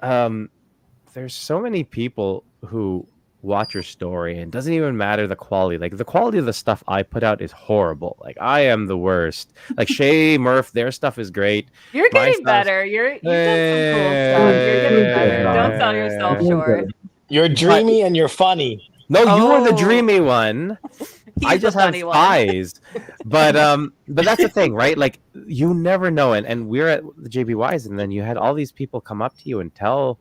there's so many people who watch your story, and it doesn't even matter the quality. Like, the quality of the stuff I put out is horrible. Like, I am the worst. Like, Shea, Murph, their stuff is great. You're getting better. You've done some cool stuff. You're getting better. Don't sell yourself short. You're dreamy and you're funny. No, you were the dreamy one. I just have eyes. But that's the thing, right? Like, you never know. And we're at the JBYs, and then you had all these people come up to you and tell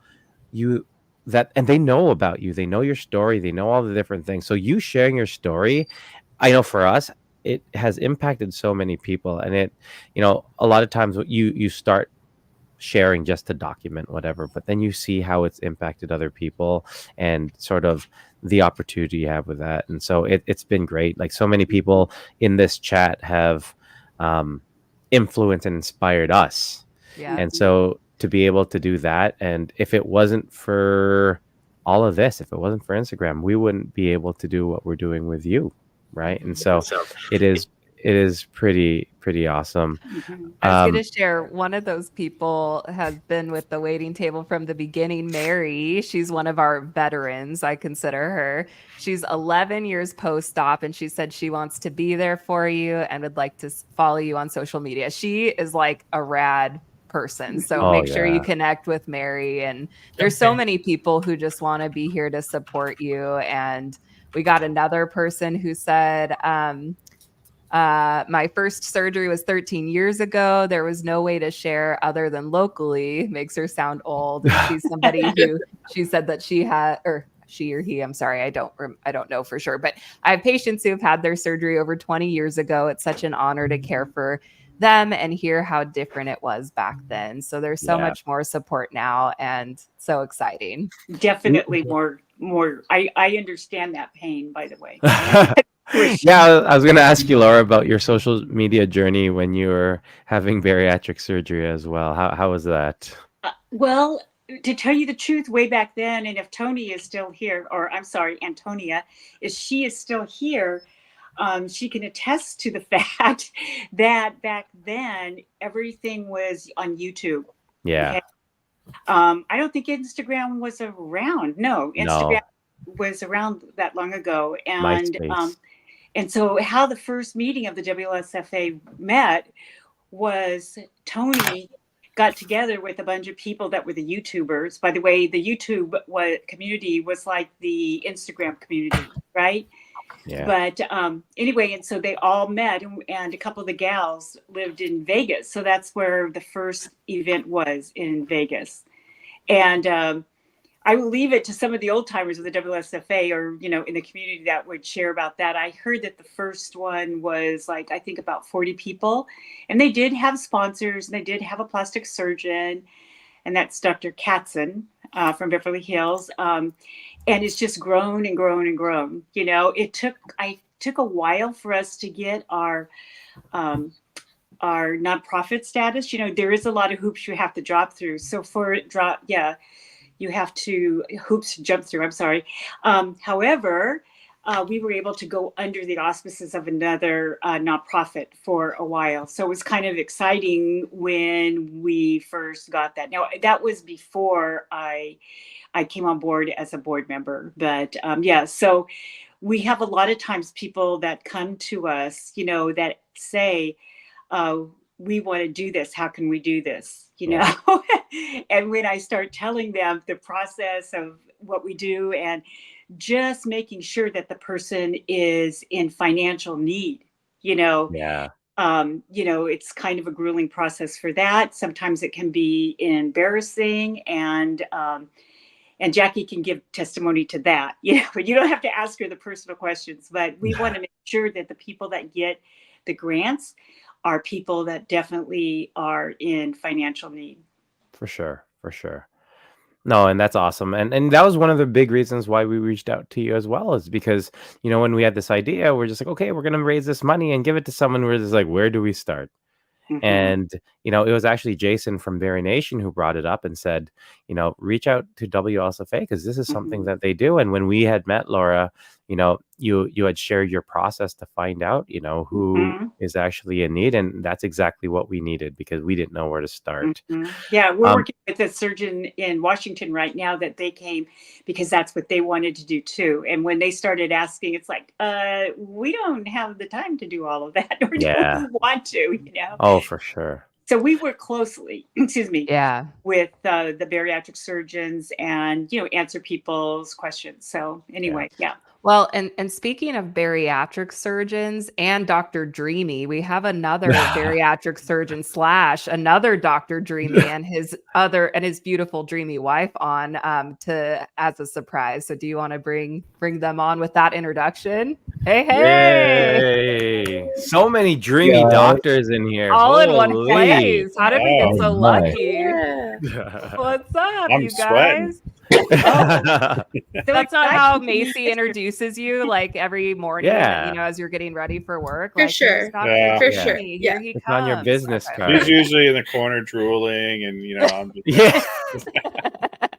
you that, and they know about you. They know your story. They know all the different things. So you sharing your story, I know for us, it has impacted so many people. And it, you know, a lot of times you start sharing just to document whatever, but then you see how it's impacted other people and sort of the opportunity you have with that. And so it's been great. Like, so many people in this chat have influenced and inspired us. Yeah. And so to be able to do that, and if it wasn't for all of this, if it wasn't for Instagram, we wouldn't be able to do what we're doing with you, right? And so it is pretty awesome. I was going to share, one of those people has been with the waiting table from the beginning. Mary, she's one of our veterans, I consider her. She's 11 years post-op, and she said she wants to be there for you and would like to follow you on social media. She is like a rad person, so make sure you connect with Mary. And there's so many people who just want to be here to support you. And we got another person who said, My first surgery was 13 years ago. There was no way to share other than locally. Makes her sound old. And she's somebody who she said that she had, or she or he, I'm sorry, I don't know for sure, but I have patients who have had their surgery over 20 years ago. It's such an honor to care for them and hear how different it was back then. So there's so much more support now, and so exciting. Definitely more. I understand that pain, by the way. Yeah, I was going to ask you, Laura, about your social media journey when you were having bariatric surgery as well. How was that? Well, to tell you the truth, way back then, and if Tony is still here, or I'm sorry, Antonia, if she is still here, she can attest to the fact that back then everything was on YouTube. Yeah. Okay? I don't think Instagram was around. No, Instagram was around that long ago, and so how the first meeting of the WSFA met was Tony got together with a bunch of people that were the YouTubers. By the way, the YouTube community was like the Instagram community, right? Yeah. But anyway, and so they all met, and a couple of the gals lived in Vegas. So that's where the first event was, in Vegas. And I will leave it to some of the old timers of the WSFA, or, you know, in the community that would share about that. I heard that the first one was like, I think about 40 people, and they did have sponsors, and they did have a plastic surgeon, and that's Dr. Katzen from Beverly Hills. And it's just grown and grown and grown. You know, it took a while for us to get our nonprofit status. You know, there is a lot of hoops you have to drop through. So you have to jump through. I'm sorry. However, we were able to go under the auspices of another nonprofit for a while. So it was kind of exciting when we first got that. Now, that was before I came on board as a board member. But so we have a lot of times people that come to us, you know, that say, we want to do this. How can we do this? You know, and when I start telling them the process of what we do, and just making sure that the person is in financial need, you know, it's kind of a grueling process for that. Sometimes it can be embarrassing, and Jacki can give testimony to that. You know, you don't have to ask her the personal questions, but we want to make sure that the people that get the grants are people that definitely are in financial need. For sure. No, and that's awesome. And that was one of the big reasons why we reached out to you as well, is because, you know, when we had this idea, we're just like, okay, we're going to raise this money and give it to someone. We're just like, where do we start? Mm-hmm. And, you know, it was actually Jason from Very Nation who brought it up and said, you know, reach out to WSFA because this is something that they do. And when we had met Laura, you know, you had shared your process to find out, you know, who is actually in need. And that's exactly what we needed because we didn't know where to start. Yeah, we're working with a surgeon in Washington right now that they came because that's what they wanted to do too. And when they started asking, it's like, we don't have the time to do all of that, or do we want to, you know? Oh, for sure. So we work closely, with the bariatric surgeons and, you know, answer people's questions. So anyway, Well, and speaking of bariatric surgeons and Dr. Dreamy, we have another bariatric surgeon / another Dr. Dreamy and his beautiful dreamy wife on as a surprise. So do you want to bring them on with that introduction? Hey. Yay. So many dreamy doctors in here. All in one place. How did we get so lucky? What's up, I'm you sweating. guys? That's not how Macy introduces you, like every morning, you know, as you're getting ready for work. For like, sure. For sure. Here he It's comes. on your business card. He's usually in the corner drooling, and you know, I'm just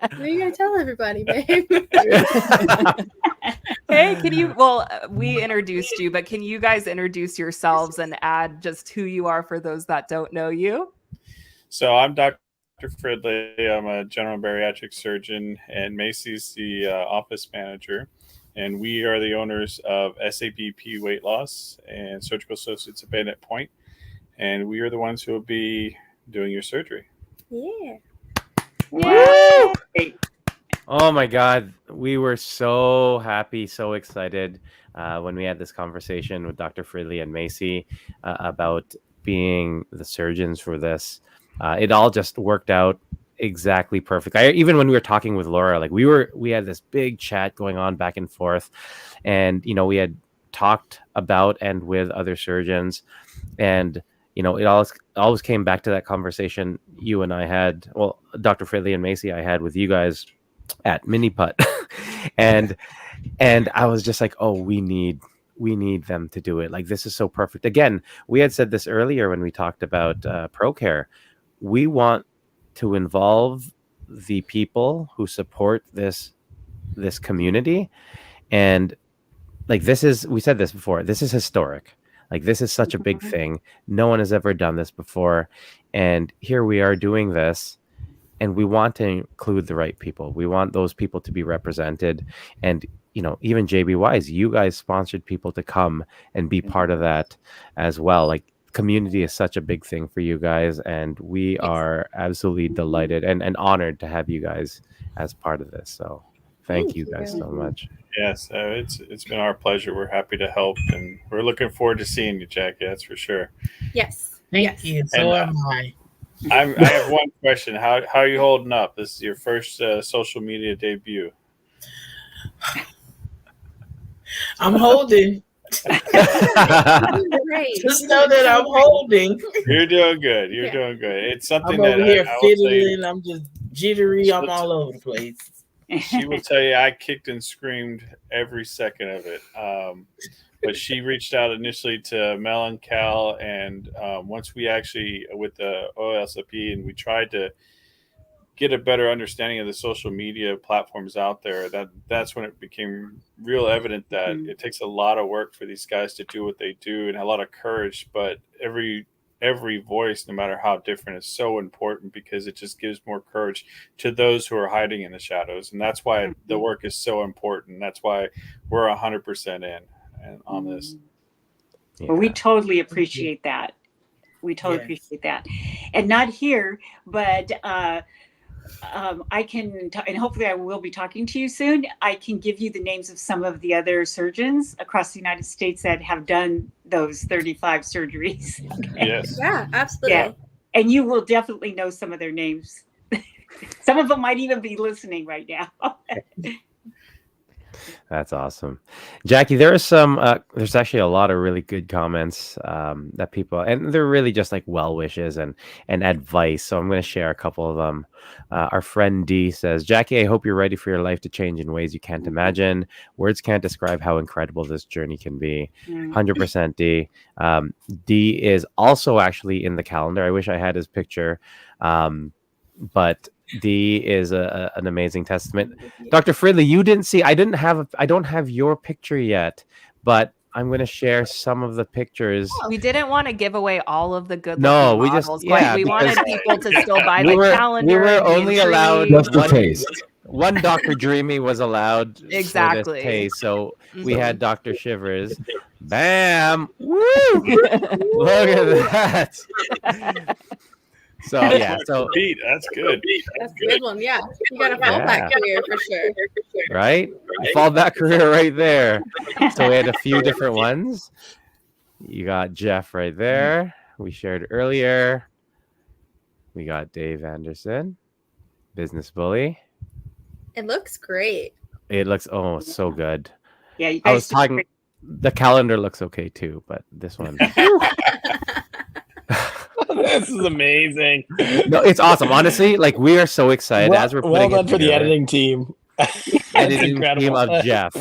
What are you gonna tell everybody, babe? Hey, we introduced you, but can you guys introduce yourselves and add just who you are for those that don't know you? So I'm Dr. Fridley. I'm a general bariatric surgeon, and Macy's the office manager. And we are the owners of SABP Weight Loss and Surgical Associates of Bennett Point. And we are the ones who will be doing your surgery. Yeah. Wow. Oh my God, we were so happy, so excited when we had this conversation with Dr. Fridley and Macy about being the surgeons for this. It all just worked out exactly perfect. Even when we were talking with Laura, like we had this big chat going on back and forth, and we had talked about and with other surgeons, and it always came back to that conversation you and I had. Well, Dr. Fridley and Macy, I had with you guys at mini putt and I was just like, oh, we need them to do it. Like, this is so perfect. Again, we had said this earlier when we talked about ProCare. We want to involve the people who support this community, and like, we said this before, this is historic. Like, this is such a big thing. No one has ever done this before, and here we are doing this. And we want to include the right people. We want those people to be represented. And, even JBYs, you guys sponsored people to come and be part of that as well. Like, community is such a big thing for you guys. And we are absolutely delighted and honored to have you guys as part of this. So thank you guys so much. Yes, it's been our pleasure. We're happy to help, and we're looking forward to seeing you, Jackie. That's for sure. Yes. Thank you. So And, am I. I have one question. How are you holding up? This is your first social media debut. I'm holding. Great. Just know that I'm holding. You're doing good. You're Yeah. doing good. It's something I'm that over here I will say, fiddling. I'm just jittery. I'm all over the place. she will tell you I kicked and screamed every second of it. But she reached out initially to Mel and Cal, and once we actually, with the OLSP, and we tried to get a better understanding of the social media platforms out there, that's when it became real evident that it takes a lot of work for these guys to do what they do, and a lot of courage. But every voice, no matter how different, is so important, because it just gives more courage to those who are hiding in the shadows. And that's why the work is so important. That's why we're 100% in and on this. Well, we totally appreciate that. We totally appreciate that. And not here, but I can, and hopefully I will be talking to you soon. I can give you the names of some of the other surgeons across the United States that have done those 35 surgeries. Yes. Yeah, absolutely. Yeah. And you will definitely know some of their names. Some of them might even be listening right now. That's awesome. Jackie, there's actually a lot of really good comments that people, and they're really just like well wishes and advice. So I'm going to share a couple of them. Our friend D says, Jackie, I hope you're ready for your life to change in ways you can't imagine. Words can't describe how incredible this journey can be. 100% D. D is also actually in the calendar. I wish I had his picture. But D is an amazing testament. Dr. Fridley, you didn't see. I don't have your picture yet, but I'm going to share some of the pictures. We didn't want to give away all of the good No, we models. just we wanted people to still buy the were, calendar. We were only allowed just for taste. One Dr. Dreamy was allowed Exactly. for this taste, so we had Dr. Shivers. Bam! Woo! Look at that. So yeah, so Pete, that's good. That's a good one. Yeah, you got a fallback career for sure. Right? Fallback career right there. So we had a few different ones. You got Jeff right there. We shared earlier. We got Dave Anderson, business bully. It looks great. It looks so good. Yeah, you I guys was talking. The calendar looks okay too, but this one. This is amazing. No, it's awesome. Honestly, like, we are so excited as we're putting well done it for the together. editing team. Editing team incredible. of Jeff.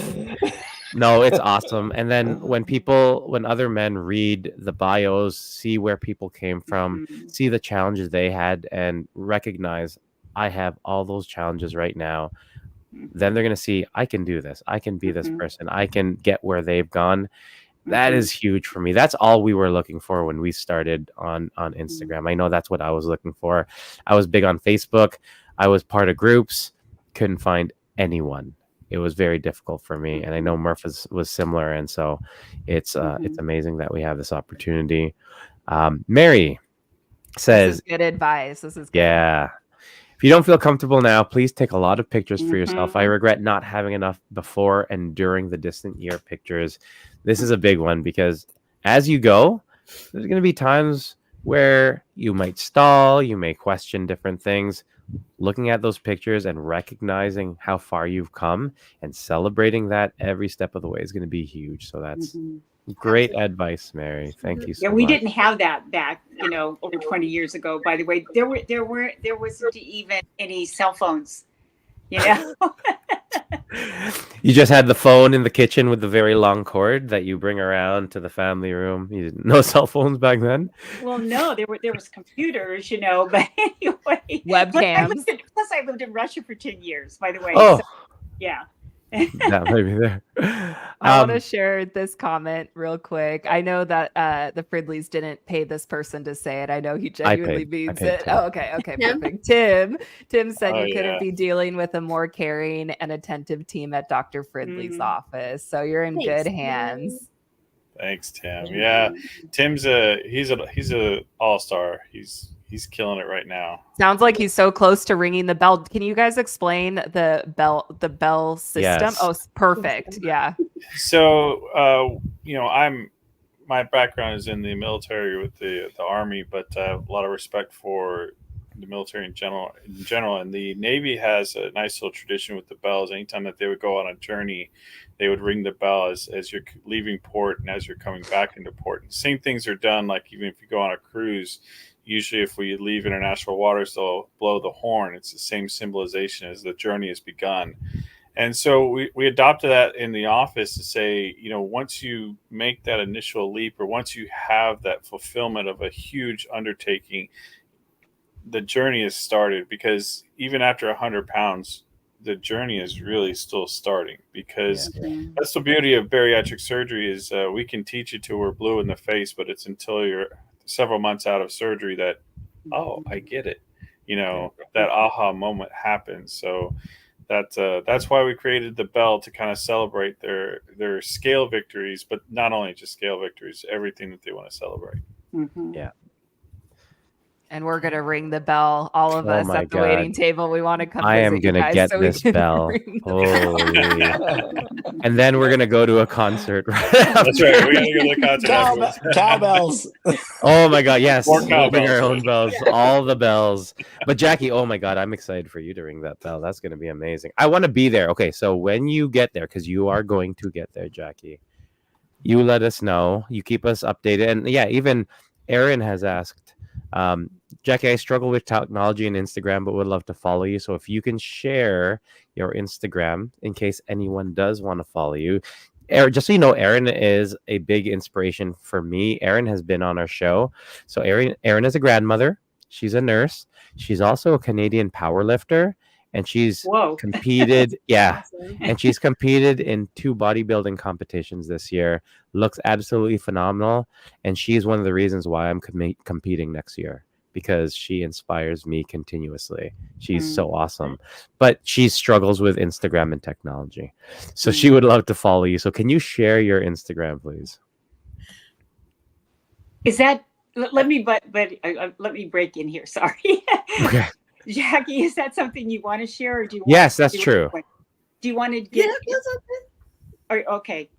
No, it's awesome. And then when other men read the bios, see where people came from, see the challenges they had, and recognize I have all those challenges right now, then they're going to see I can do this. I can be this person. I can get where they've gone. That is huge for me. That's all we were looking for when we started on Instagram. I know that's what I was looking for. I was big on Facebook. I was part of groups. Couldn't find anyone. It was very difficult for me. And I know Murph was similar. And so it's amazing that we have this opportunity. Mary says, this is good advice. This is good. Yeah. If you don't feel comfortable now, please take a lot of pictures for yourself. I Mhm. regret not having enough before and during the distant year pictures. This is a big one because as you go, there's going to be times where you might stall, you may question different things. Looking at those pictures and recognizing how far you've come and celebrating that every step of the way is going to be huge. So that's Mhm. great advice, Mary. Thank you Yeah, so we much. didn't have that back, over 20 years ago. By the way, there wasn't even any cell phones. You know, You just had the phone in the kitchen with the very long cord that you bring around to the family room. You didn't, no cell phones back then. well, no, there was computers, but anyway, Webcams. plus I lived in Russia for 10 years, by the way. Oh, So yeah. that might be there. I want to share this comment real quick. I know that the Fridleys didn't pay this person to say it. I know he genuinely means paid it. Tim. Oh, okay, Tim? perfect. Tim said Oh, you couldn't yeah. be dealing with a more caring and attentive team at Dr. Fridley's office. So you're in Thanks, good hands. Thanks, Tim. Yeah, Tim's he's a all-star. He's killing it right now. Sounds like he's so close to ringing the bell. Can you guys explain the bell system? Yes. Oh, perfect. Yeah. So, my background is in the military with the Army, but a lot of respect for the military in general. And the Navy has a nice little tradition with the bells. Anytime that they would go on a journey, they would ring the bell as you're leaving port and as you're coming back into port. And same things are done, like even if you go on a cruise. Usually, if we leave international waters, they'll blow the horn. It's the same symbolization as the journey has begun. And so we adopted that in the office to say, once you make that initial leap or once you have that fulfillment of a huge undertaking, the journey has started, because even after 100 pounds, the journey is really still starting, because that's the beauty of bariatric surgery is we can teach you till we're blue in the face, but it's until you're several months out of surgery that, oh, I get it. That aha moment happens. So that's why we created the bell, to kind of celebrate their scale victories, but not only just scale victories, everything that they want to celebrate. Yeah. And we're gonna ring the bell, all of Oh us my at the waiting God. table. We want to come I visit am you gonna guys get so we this can bell. ring the Holy. bell. And then we're gonna go to a concert. Right That's right. We're gonna go to the concert afterwards. Cowbells. Oh my God, yes. More We'll bring our cowbells, own bells, all the bells. But Jackie, oh my God, I'm excited for you to ring that bell. That's going to be amazing. I want to be there. Okay, so when you get there, because you are going to get there, Jackie, you let us know. You keep us updated. And yeah, even Aaron has asked, Jackie, I struggle with technology and Instagram, but would love to follow you. So if you can share your Instagram in case anyone does want to follow you. Aaron, just so you know, Erin is a big inspiration for me. Erin has been on our show. So Erin is a grandmother. She's a nurse. She's also a Canadian powerlifter, and she's competed. Yeah, Awesome. and she's competed in 2 bodybuilding competitions this year. Looks absolutely phenomenal, and she's one of the reasons why I'm competing next year, because she inspires me continuously. She's so awesome, but she struggles with Instagram and technology. So she would love to follow you. So can you share your Instagram, please? Is that, let me break in here. Sorry. Okay. Jackie, is that something you want to share, or do you want Yes, to that's do it true. quick? Do you want to get okay,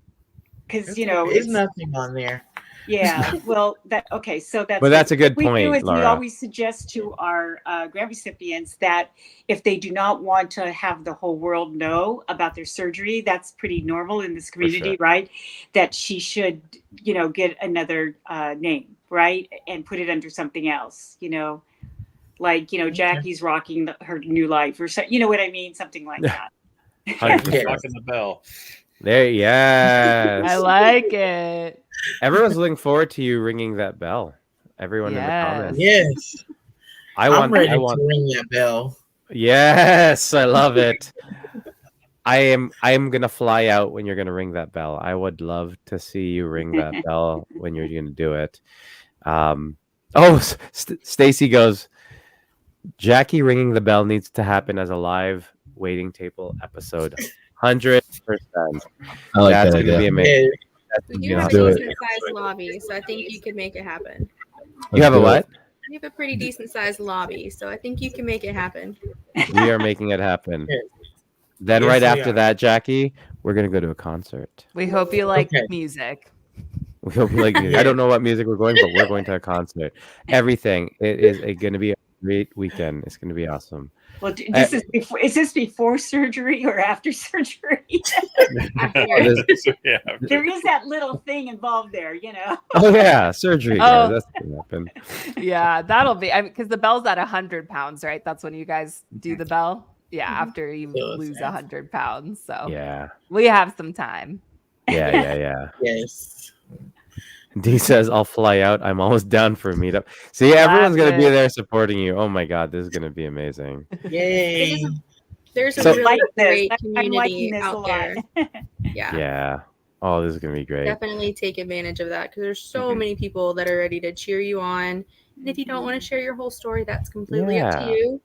because there's nothing on there. Yeah, well, so that's. But that's a good what we do point, is we Laura. always suggest to our grant recipients that if they do not want to have the whole world know about their surgery, that's pretty normal in this community, right? That she should, get another name, right, and put it under something else, like Jackie's rocking her new life, or so, you know what I mean, something like that. 100%. Rocking the bell. There, yes. I like it. Everyone's looking forward to you ringing that bell. Everyone in the comments. Yes. I'm ready to ring that bell. Yes, I love it. I am gonna fly out when you're gonna ring that bell. I would love to see you ring that bell when you're gonna do it. Stacy goes, Jackie ringing the bell needs to happen as a live waiting table episode. 100%. I like That's that gonna be idea. amazing. We do have a do it. decent sized lobby, so I think you could make it happen. You have a what? We have a pretty decent sized lobby, so I think you can make it happen. We are making it happen. Yes. Then Yes, right we after are. that, Jackie, we're gonna go to a concert. We hope you like Okay. music. We hope you like music. I Yeah. don't know what music we're going, but we're going to a concert. Everything. It is going to be a great weekend. It's going to be awesome. Well, Uh, is this before surgery or after surgery? this- There is that little thing involved there, you know. oh yeah, surgery, guys. Oh. That's gonna happen. Yeah, that'll be because the bell's at 100 pounds, right? That's when you guys do the bell. Yeah, after you lose 100 pounds. So Yeah. we have some time. Yeah. Yes. D says I'll fly out. I'm always down for a meetup. See, everyone's Love gonna be it. there supporting you. Oh my god, this is gonna be amazing. Yay. There's a So- really Like this. great I'm liking community this a out lot. there. Yeah. Yeah. Oh, this is gonna be great. Definitely take advantage of that because there's so many people that are ready to cheer you on. And if you don't want to share your whole story, that's completely up to Yeah. you.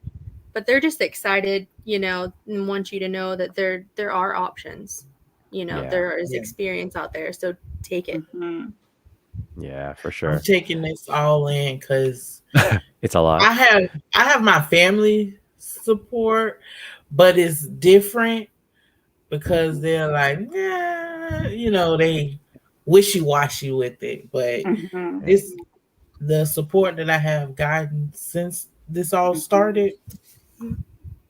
But they're just excited, you know, and want you to know that there are options. You know, Yeah. there is Yeah. experience out there. So take it. Yeah, for I'm sure. taking this all in because It's a lot. I have my family support, but it's different because they're like, yeah, you know, they wishy-washy with it. But the support that I have gotten since this all started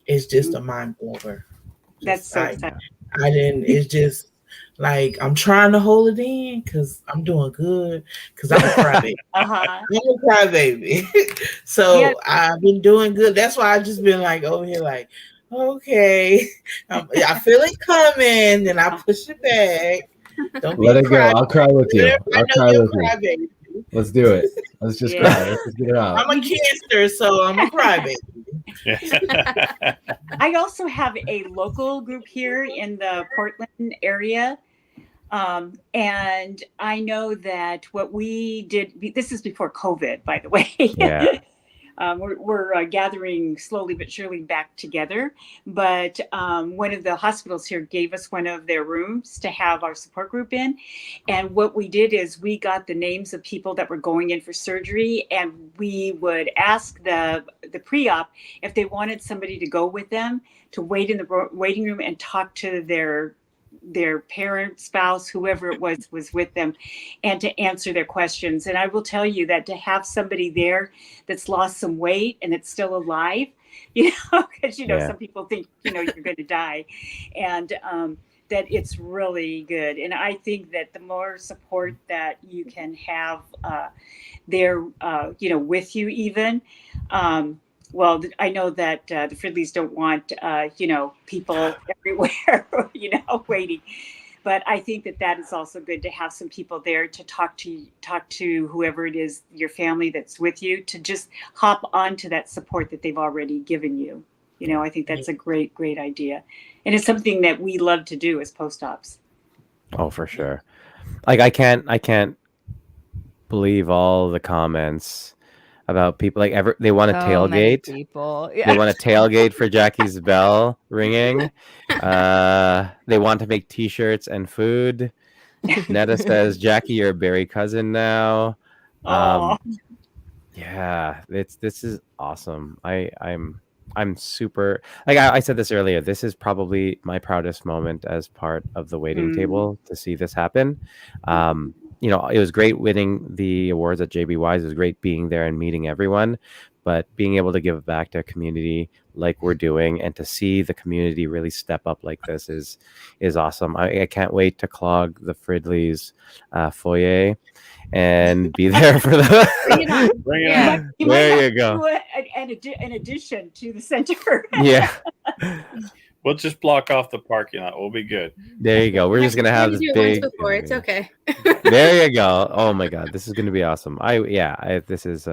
is just a mind blower. That's so exciting. I didn't. It's just like I'm trying to hold it in because I'm doing good. Because I'm a crybaby. I'm a crybaby. So Yeah. I've been doing good. That's why I've just been like over here, like, okay, I feel it coming, then I push it back. Don't be Let a it go. crybaby. I'll cry with you. I I'll know cry you're with a you. crybaby. Let's do it. Let's just Yeah. cry. Let's just get it out. I'm a Cancer, so I'm a crybaby. I also have a local group here in the Portland area. And I know that what we did, this is before COVID, by the way. Yeah. We're gathering slowly but surely back together. But one of the hospitals here gave us one of their rooms to have our support group in. And what we did is we got the names of people that were going in for surgery, and we would ask the pre-op if they wanted somebody to go with them to wait in the waiting room and talk to their parent, spouse, whoever it was with them, and to answer their questions. And I will tell you that to have somebody there that's lost some weight and it's still alive, you know, because, you know, Yeah. some people think, you know, you're going to die, and that it's really good. And I think that the more support that you can have there, you know, with you even, well, I know that the Fridleys don't want, you know, people everywhere, you know, waiting. But I think that is also good to have some people there to talk to whoever it is, your family that's with you, to just hop onto that support that they've already given you. You know, I think that's a great idea. And it's something that we love to do as post-ops. Oh, for sure. Like I can't believe all the comments about people like they want to So many tailgate. people. They Yeah. want to tailgate for Jackie's bell ringing. They want to make T-shirts and food. Netta says, "Jackie, you're a Barry cousin now." Yeah, this is awesome. I'm super like I said this earlier. This is probably my proudest moment as part of the waiting table to see this happen. You know, it was great winning the awards at JBYs. It was great being there and meeting everyone, but being able to give back to a community like we're doing and to see the community really step up like this is awesome. I can't wait to clog the Fridley's foyer and be there for the Bring it Yeah. on. You might There have you go. to do an addition to the center. Yeah, We'll just block off the parking lot. We'll be good. there you go. We're just gonna have You this do it once big. before. It's okay. There you go. Oh my god, this is gonna be awesome. This is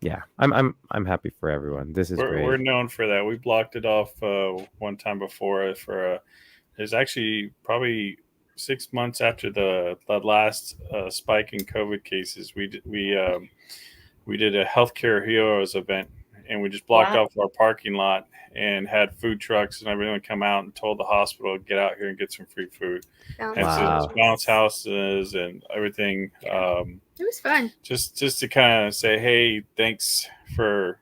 yeah. I'm happy for everyone. This is great. We're known for that. We blocked it off one time before for there's actually probably 6 months after the last spike in COVID cases. We did a Healthcare Heroes event and we just blocked Wow. off our parking lot and had food trucks and everyone come out and told the hospital to get out here and get some free food. Sounds And so Wow. there's bounce houses and everything. It was fun. Just to kind of say, hey, thanks for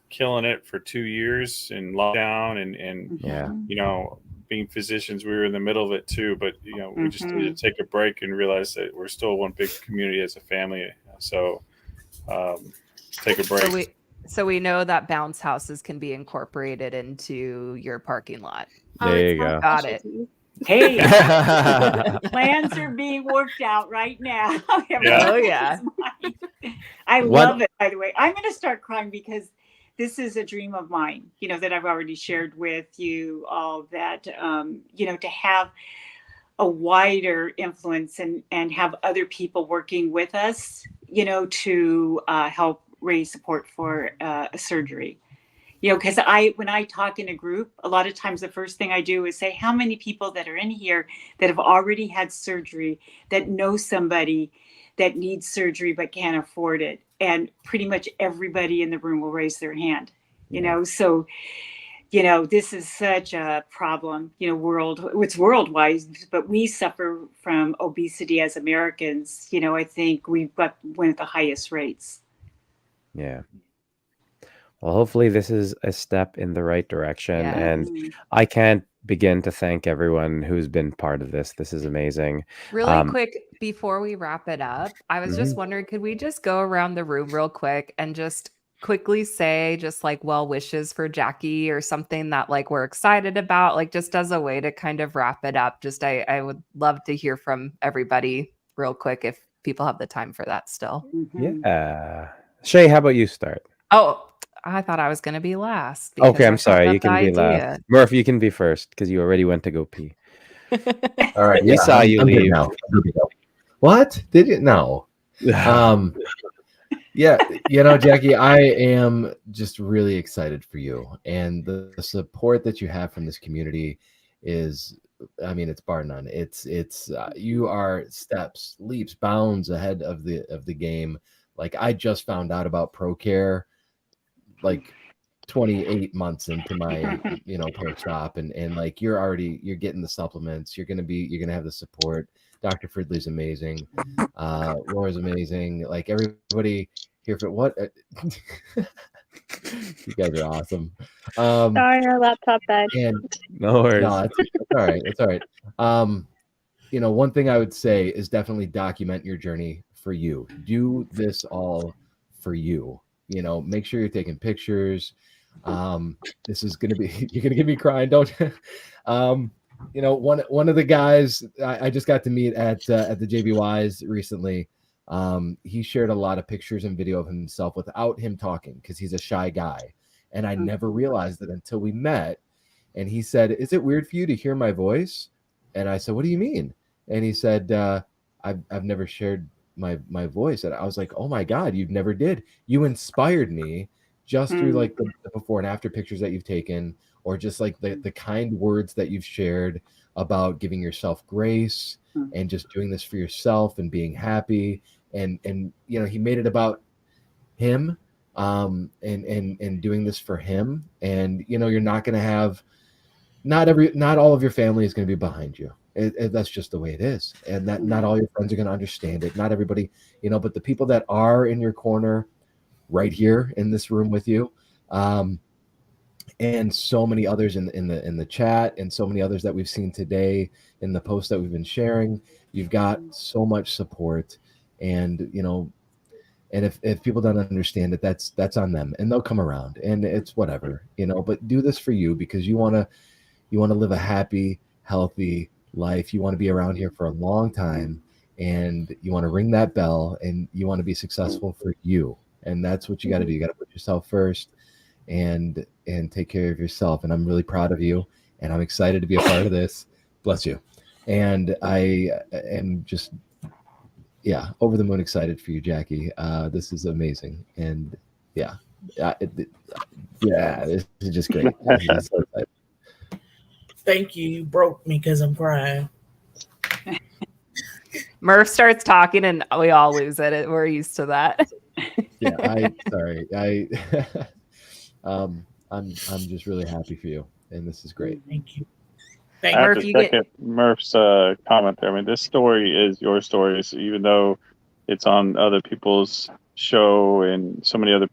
killing it for 2 years in lockdown and Yeah. you know, being physicians, we were in the middle of it too, but you know, we just needed to take a break and realize that we're still one big community as a family. So take a break. So we know that bounce houses can be incorporated into your parking lot. There you go. Got it. Hey, plans are being worked out right now. Oh, yeah. I One- love it, by the way. I'm going to start crying because this is a dream of mine, you know, that I've already shared with you all, that, you know, to have a wider influence and have other people working with us, you know, to help raise support for a surgery. You know, because when I talk in a group, a lot of times the first thing I do is say, how many people that are in here that have already had surgery, that know somebody that needs surgery but can't afford it? And pretty much everybody in the room will raise their hand, you know? So, you know, this is such a problem, you know, it's worldwide, but we suffer from obesity as Americans. You know, I think we've got one of the highest rates. Yeah. Well, hopefully this is a step in the right direction. Yeah. And I can't begin to thank everyone who's been part of this. This is amazing. Really quick, before we wrap it up, I was just Mhm. wondering, could we just go around the room real quick and just quickly say just like well wishes for Jacki or something that like we're excited about, like just as a way to kind of wrap it up. Just I would love to hear from everybody real quick if people have the time for that still. Yeah. Shay, how about you start? Oh, I thought I was going to be last. Okay, I I'm thought sorry. that You the can be idea- last. Murph, you can be first because you already went to go pee. All right, We saw you I'm good leave. now. I'm good to go. What? Did you? No. Yeah, you know, Jacki, I am just really excited for you, and the support that you have from this community is, I mean, it's bar none. It's you are steps, leaps, bounds ahead of the game. Like I just found out about ProCare, like 28 months into my post-op, and like you're getting the supplements, you're gonna have the support. Dr. Fridley's amazing, Laura's amazing, like everybody here for what you guys are awesome. Sorry, our laptop died. And no worries. no, it's all right, it's all right. You know, one thing I would say is definitely document your journey for you. Do this all for you. You know, make sure you're taking pictures. This is gonna be you're gonna get me crying, don't you know, one of the guys I just got to meet at the JBYs recently, he shared a lot of pictures and video of himself without him talking because he's a shy guy, and I never realized it until we met. And he said, is it weird for you to hear my voice? And I said, what do you mean? And he said, I've never shared my voice. And I was like, oh my God, you've never did. You inspired me just through like the before and after pictures that you've taken, or just like the kind words that you've shared about giving yourself grace and just doing this for yourself and being happy. And you know, he made it about him, and doing this for him. And you know, you're not going to have, not all of your family is going to be behind you. That's just the way it is. And that not all your friends are going to understand it. Not everybody, you know, but the people that are in your corner right here in this room with you, and so many others in the chat, and so many others that we've seen today in the posts that we've been sharing. You've got so much support, and you know, and if people don't understand it, that's on them, and they'll come around, and it's whatever, you know. But do this for you because you want to live a happy, healthy life. You want to be around here for a long time, and you want to ring that bell, and you want to be successful for you. And that's what you got to do. You got to put yourself first, and take care of yourself. And I'm really proud of you, and I'm excited to be a part of this. Bless you. And I am just, yeah, over the moon excited for you, Jacki. This is amazing. And yeah, this is just great. This is so exciting. Thank you. You broke me because I'm crying. Murph starts talking and we all lose it. We're used to that. Yeah, sorry. I'm just really happy for you, and this is great. Thank you. I have to second Murph's comment there. I mean, this story is your story. So even though it's on other people's show and so many other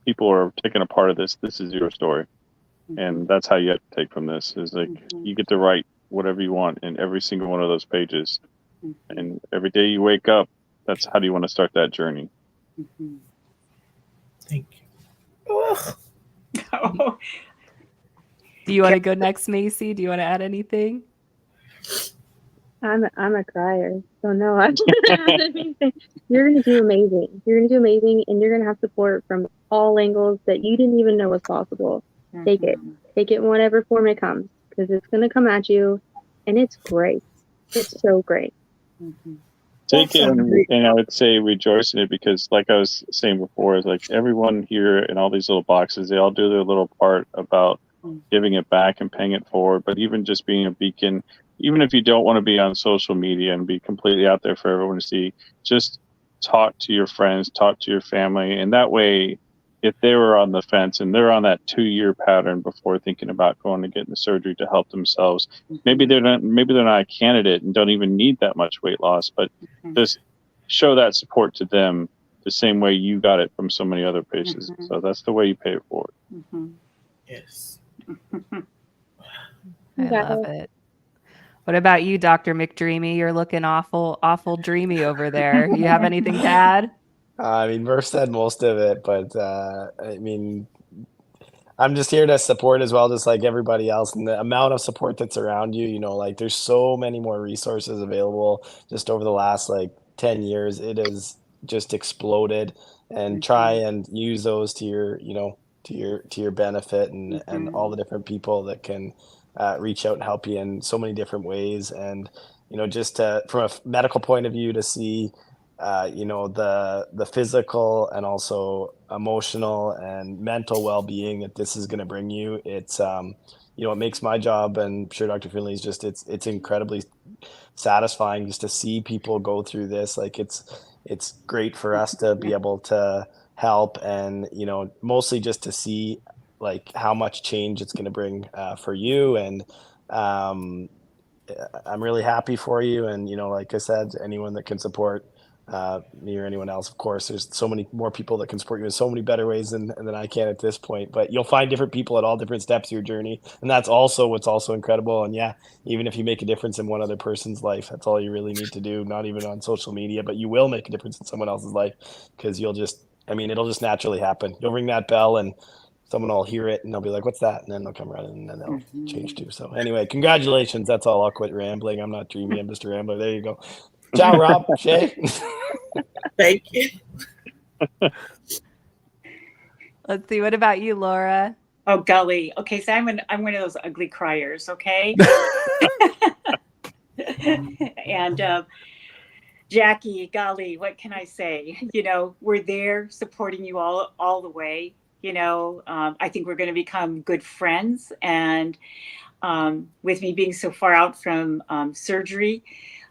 people are taking a part of this, this is your story. And that's how you have to take from this is like you get to write whatever you want in every single one of those pages. And every day you wake up, that's how do you want to start that journey. Thank you. Do you want to go next, Macy? Do you want to add anything? I'm a crier, so no, I can't add anything. You're gonna do amazing. You're gonna do amazing, and you're gonna have support from all angles that you didn't even know was possible. Take it in whatever form it comes, because it's gonna come at you, and it's great. It's so great. Take it and I would say rejoice in it because like I was saying before, is like everyone here in all these little boxes, they all do their little part about giving it back and paying it forward. But even just being a beacon, even if you don't want to be on social media and be completely out there for everyone to see, just talk to your friends, talk to your family. And that way, if they were on the fence and they're on that 2-year pattern before thinking about going to get the surgery to help themselves, maybe they're not a candidate and don't even need that much weight loss, but just show that support to them the same way you got it from so many other patients. So that's the way you pay it forward. Yes. I love it. What about you, Dr. McDreamy? You're looking awful dreamy over there. You have anything to add? I mean, Murph said most of it, but I mean, I'm just here to support as well, just like everybody else. And the amount of support that's around you, you know, like there's so many more resources available just over the last like 10 years. It has just exploded, and try and use those to your, you know, to your benefit, and all the different people that can reach out and help you in so many different ways. And, you know, just from a medical point of view to see, you know, the physical and also emotional and mental well-being that this is going to bring you. It's, you know, it makes my job, and I'm sure Dr. Finley's just, it's incredibly satisfying just to see people go through this. Like it's great for us to be able to help, and, you know, mostly just to see like how much change it's going to bring for you. And I'm really happy for you. And, you know, like I said, anyone that can support me or anyone else, of course, there's so many more people that can support you in so many better ways than I can at this point. But you'll find different people at all different steps of your journey, and that's also what's also incredible. And yeah, even if you make a difference in one other person's life, that's all you really need to do. Not even on social media, but you will make a difference in someone else's life, because you'll just, I mean, it'll just naturally happen. You'll ring that bell and someone will hear it and they'll be like, what's that? And then they'll come running, and then they'll change too. So anyway, congratulations. That's all. I'll quit rambling. I'm not dreamy. I'm just a rambler. There you go. Ciao, Rob. Shea. Thank you. Let's see. What about you, Laura? Oh, golly. Okay, so I'm one of those ugly criers, okay? And Jackie, golly, what can I say? You know, we're there supporting you all the way. You know, I think we're going to become good friends. And with me being so far out from surgery,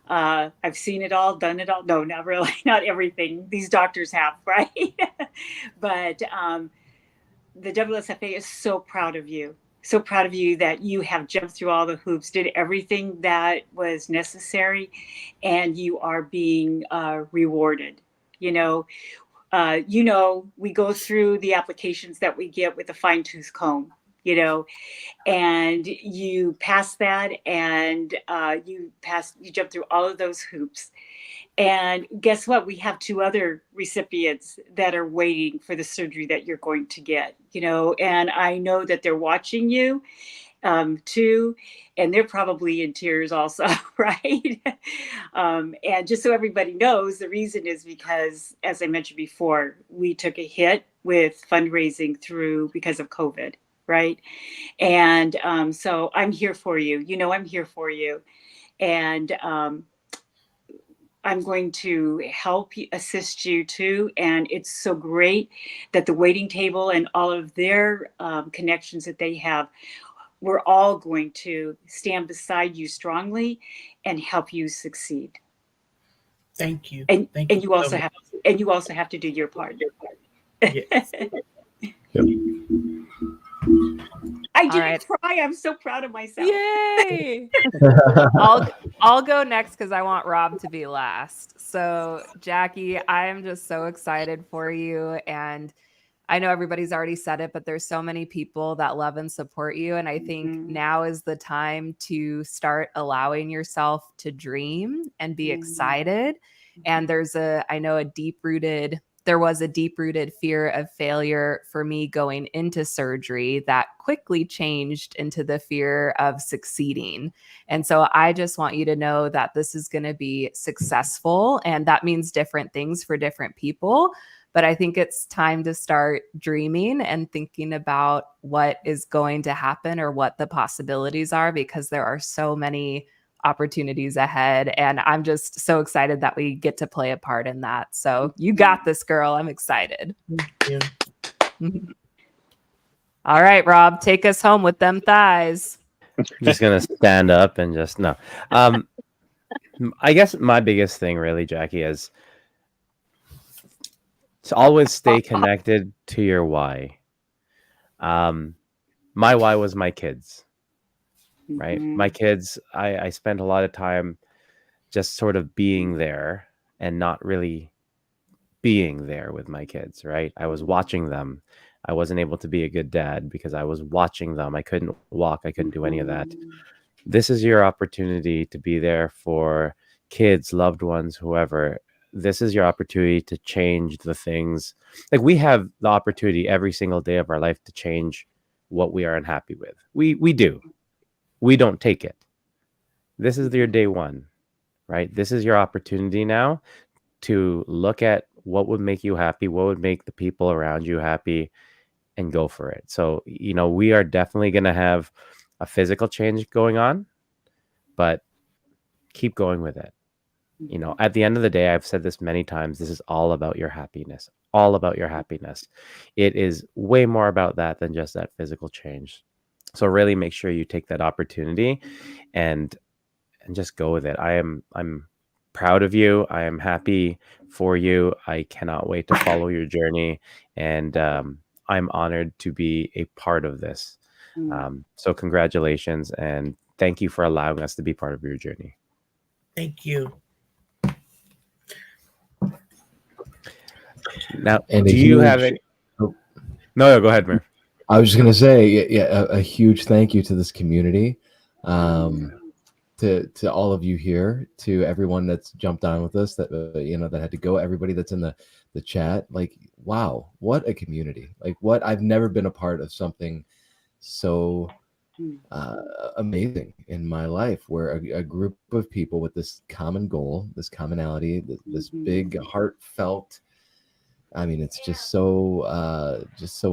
I've seen it all, done it all. No, not really, not everything. These doctors have, right? But the WSFA is so proud of you. So proud of you that you have jumped through all the hoops, did everything that was necessary, and you are being rewarded. You know, we go through the applications that we get with a fine-tooth comb, you know, and you pass that, and you jump through all of those hoops. And guess what? We have 2 other recipients that are waiting for the surgery that you're going to get, you know, and I know that they're watching you too, and they're probably in tears also, right? And just so everybody knows, the reason is because, as I mentioned before, we took a hit with fundraising because of COVID, right? And so I'm here for you. You know, I'm here for you. And I'm going to help assist you too. And it's so great that the waiting table and all of their connections that they have, we're all going to stand beside you strongly and help you succeed. Thank you. And Thank and you you so also much. have to do your part. Yes. Yep. I All didn't right. cry. I'm so proud of myself. Yay! I'll go next because I want Rob to be last. So, Jacki, I am just so excited for you. And I know everybody's already said it, but there's so many people that love and support you. And I think now is the time to start allowing yourself to dream and be excited. And I know there was a deep rooted fear of failure for me going into surgery that quickly changed into the fear of succeeding. And so I just want you to know that this is going to be successful. And that means different things for different people. But I think it's time to start dreaming and thinking about what is going to happen or what the possibilities are, because there are so many opportunities ahead. And I'm just so excited that we get to play a part in that. So you got this, girl. I'm excited. Yeah. All right, Rob, take us home with them thighs. I'm just gonna stand up and just no. I guess my biggest thing, really, Jacki, is to always stay connected to your why. My why was my kids, right? My kids. I spent a lot of time just sort of being there and not really being there with my kids, right? I was watching them. I wasn't able to be a good dad because I was watching them. I couldn't walk. I couldn't do any of that. This is your opportunity to be there for kids, loved ones, whoever. This is your opportunity to change the things. Like, we have the opportunity every single day of our life to change what we are unhappy with. We do. We don't take it. This is your day one, right? This is your opportunity now to look at what would make you happy, what would make the people around you happy, and go for it. So, we are definitely going to have a physical change going on, but keep going with it. At the end of the day, I've said this many times, this is all about your happiness, all about your happiness. It is way more about that than just that physical change. So really make sure you take that opportunity and just go with it. I'm proud of you. I am happy for you. I cannot wait to follow your journey, and I'm honored to be a part of this. So congratulations, and thank you for allowing us to be part of your journey. Thank you. Now, And do you have it? No, go ahead, Murph. I was just going to say, a huge thank you to this community, to all of you here, to everyone that's jumped on with us, that that had to go, everybody that's in the chat. Like, wow, what a community! Like, I've never been a part of something so amazing in my life, where a group of people with this common goal, this commonality, this big heartfelt. I mean, it's just so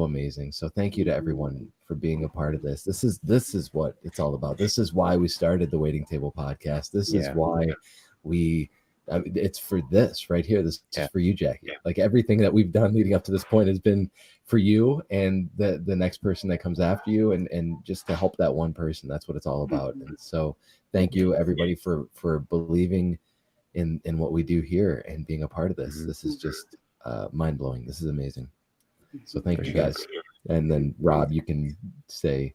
amazing. So thank you to everyone for being a part of this. This is what it's all about. This is why we started the Waiting Table podcast. This is why it's for this right here. This is for you, Jacki. Like, everything that we've done leading up to this point has been for you and the next person that comes after you, and just to help that one person. That's what it's all about. And so thank you, everybody, for believing in what we do here and being a part of this. This is just mind-blowing. This is amazing. So thank you, guys. And then Rob, you can say,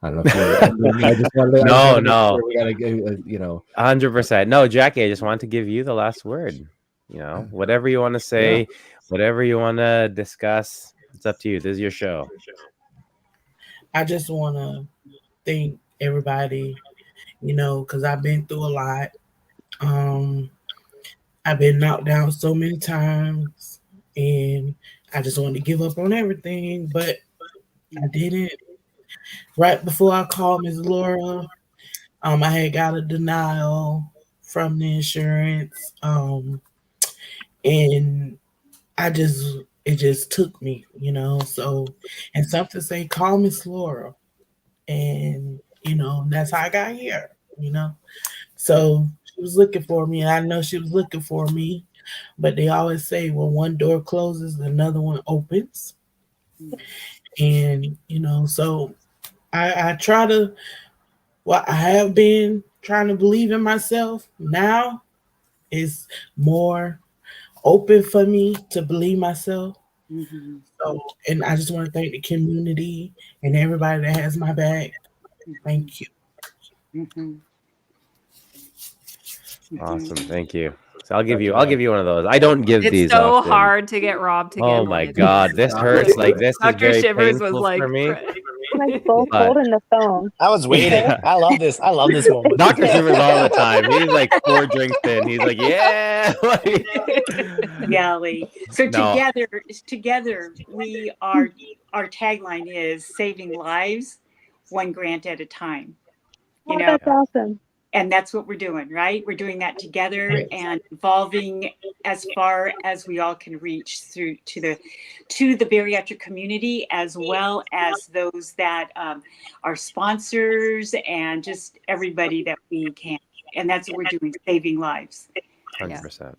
I don't know if you're no. We gotta go, 100%. No, Jacki, I just wanted to give you the last word. Whatever you want to say, whatever you want to discuss, it's up to you. This is your show. I just want to thank everybody, because I've been through a lot. I've been knocked down so many times, and I just wanted to give up on everything, but I didn't. Right before I called Ms. Laura, I had got a denial from the insurance, and it just took me, so, and something say, call Ms. Laura, and, that's how I got here, so she was looking for me, and I know she was looking for me, but they always say, when one door closes, another one opens. And, so I try to, I have been trying to believe in myself. Now it's more open for me to believe myself. Mm-hmm. So, and I just want to thank the community and everybody that has my back. Thank you. Mm-hmm. Awesome. Thank you. So I'll give you one of those. I don't give It's these so often. hard to get Rob to give Oh one my of God, these. this hurts. Like this is Dr. very Shivers was painful like, for me. Like both But holding the phone. I was waiting. Yeah. I love this. I love this moment. Dr. Shivers all the time. He's like 4 drinks in. He's like, yeah. Golly. So No. together we are, our tagline is saving lives one grant at a time. You Oh, know, that's awesome. and that's what we're doing, right? We're doing that together and involving as far as we all can reach through to the bariatric community, as well as those that are sponsors and just everybody that we can. And that's what we're doing, saving lives. 100%.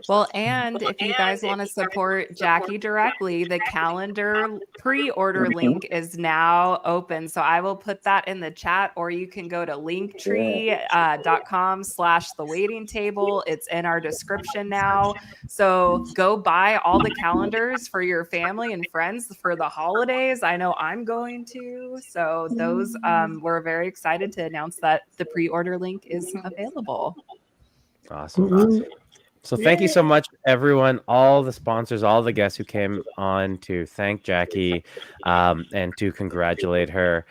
Well, and if you guys want to support Jackie directly, the calendar pre-order link is now open. So I will put that in the chat, or you can go to linktree.com/the waiting table. It's in our description now. So go buy all the calendars for your family and friends for the holidays. I know I'm going to. So those we're very excited to announce that the pre-order link is available. Awesome. So thank you so much, everyone, all the sponsors, all the guests who came on to thank Jackie and to congratulate her.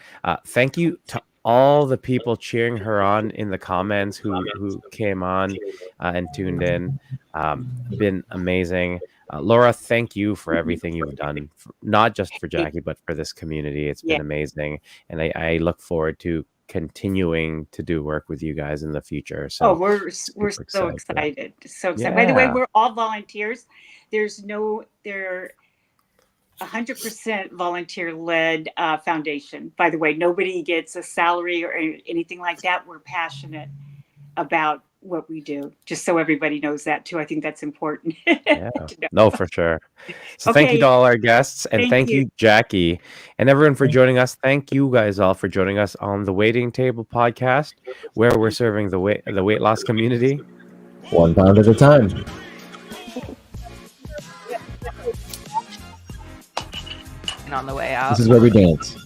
Thank you to all the people cheering her on in the comments who came on and tuned in. Been amazing. Laura, thank you for everything you've done, not just for Jackie, but for this community. It's been amazing. And I look forward to continuing to do work with you guys in the future. So we're so excited. So excited. Yeah. By the way, we're all volunteers. They're 100% volunteer led foundation. By the way, nobody gets a salary or anything like that. We're passionate about what we do, just so everybody knows that too. I think that's important. Yeah. No, for sure. So thank you Okay. to all our guests, and thank you. you, Jackie, and everyone for joining us. Thank you guys all for joining us on the Waiting Table podcast, where we're serving the weight loss community 1 pound at a time. And on the way out. This is where we dance.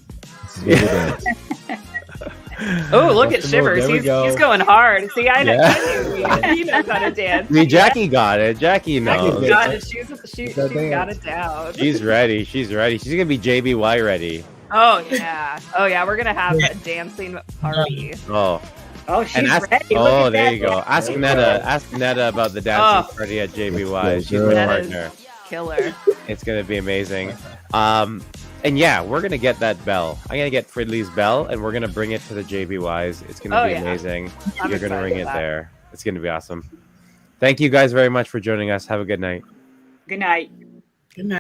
Oh, look at Let's move. Shivers. There we He's go. going hard. See, I know. Yeah. He knows how to dance. I mean, Jackie got it. Jackie knows. Got it. She's got it down. She's ready. She's ready. She's gonna be JBY ready. Oh yeah. Oh yeah. We're gonna have a dancing party. Oh. Oh, she's And ready. oh, there you go. Ask Netta about the dancing party at JBY. She's my partner. Killer. It's gonna be amazing. And yeah, we're gonna get that bell. I'm gonna get Fridley's bell, and we're gonna bring it to the JBYs. It's gonna be amazing. You're gonna ring it there. It's gonna be awesome. Thank you guys very much for joining us. Have a good night. Good night.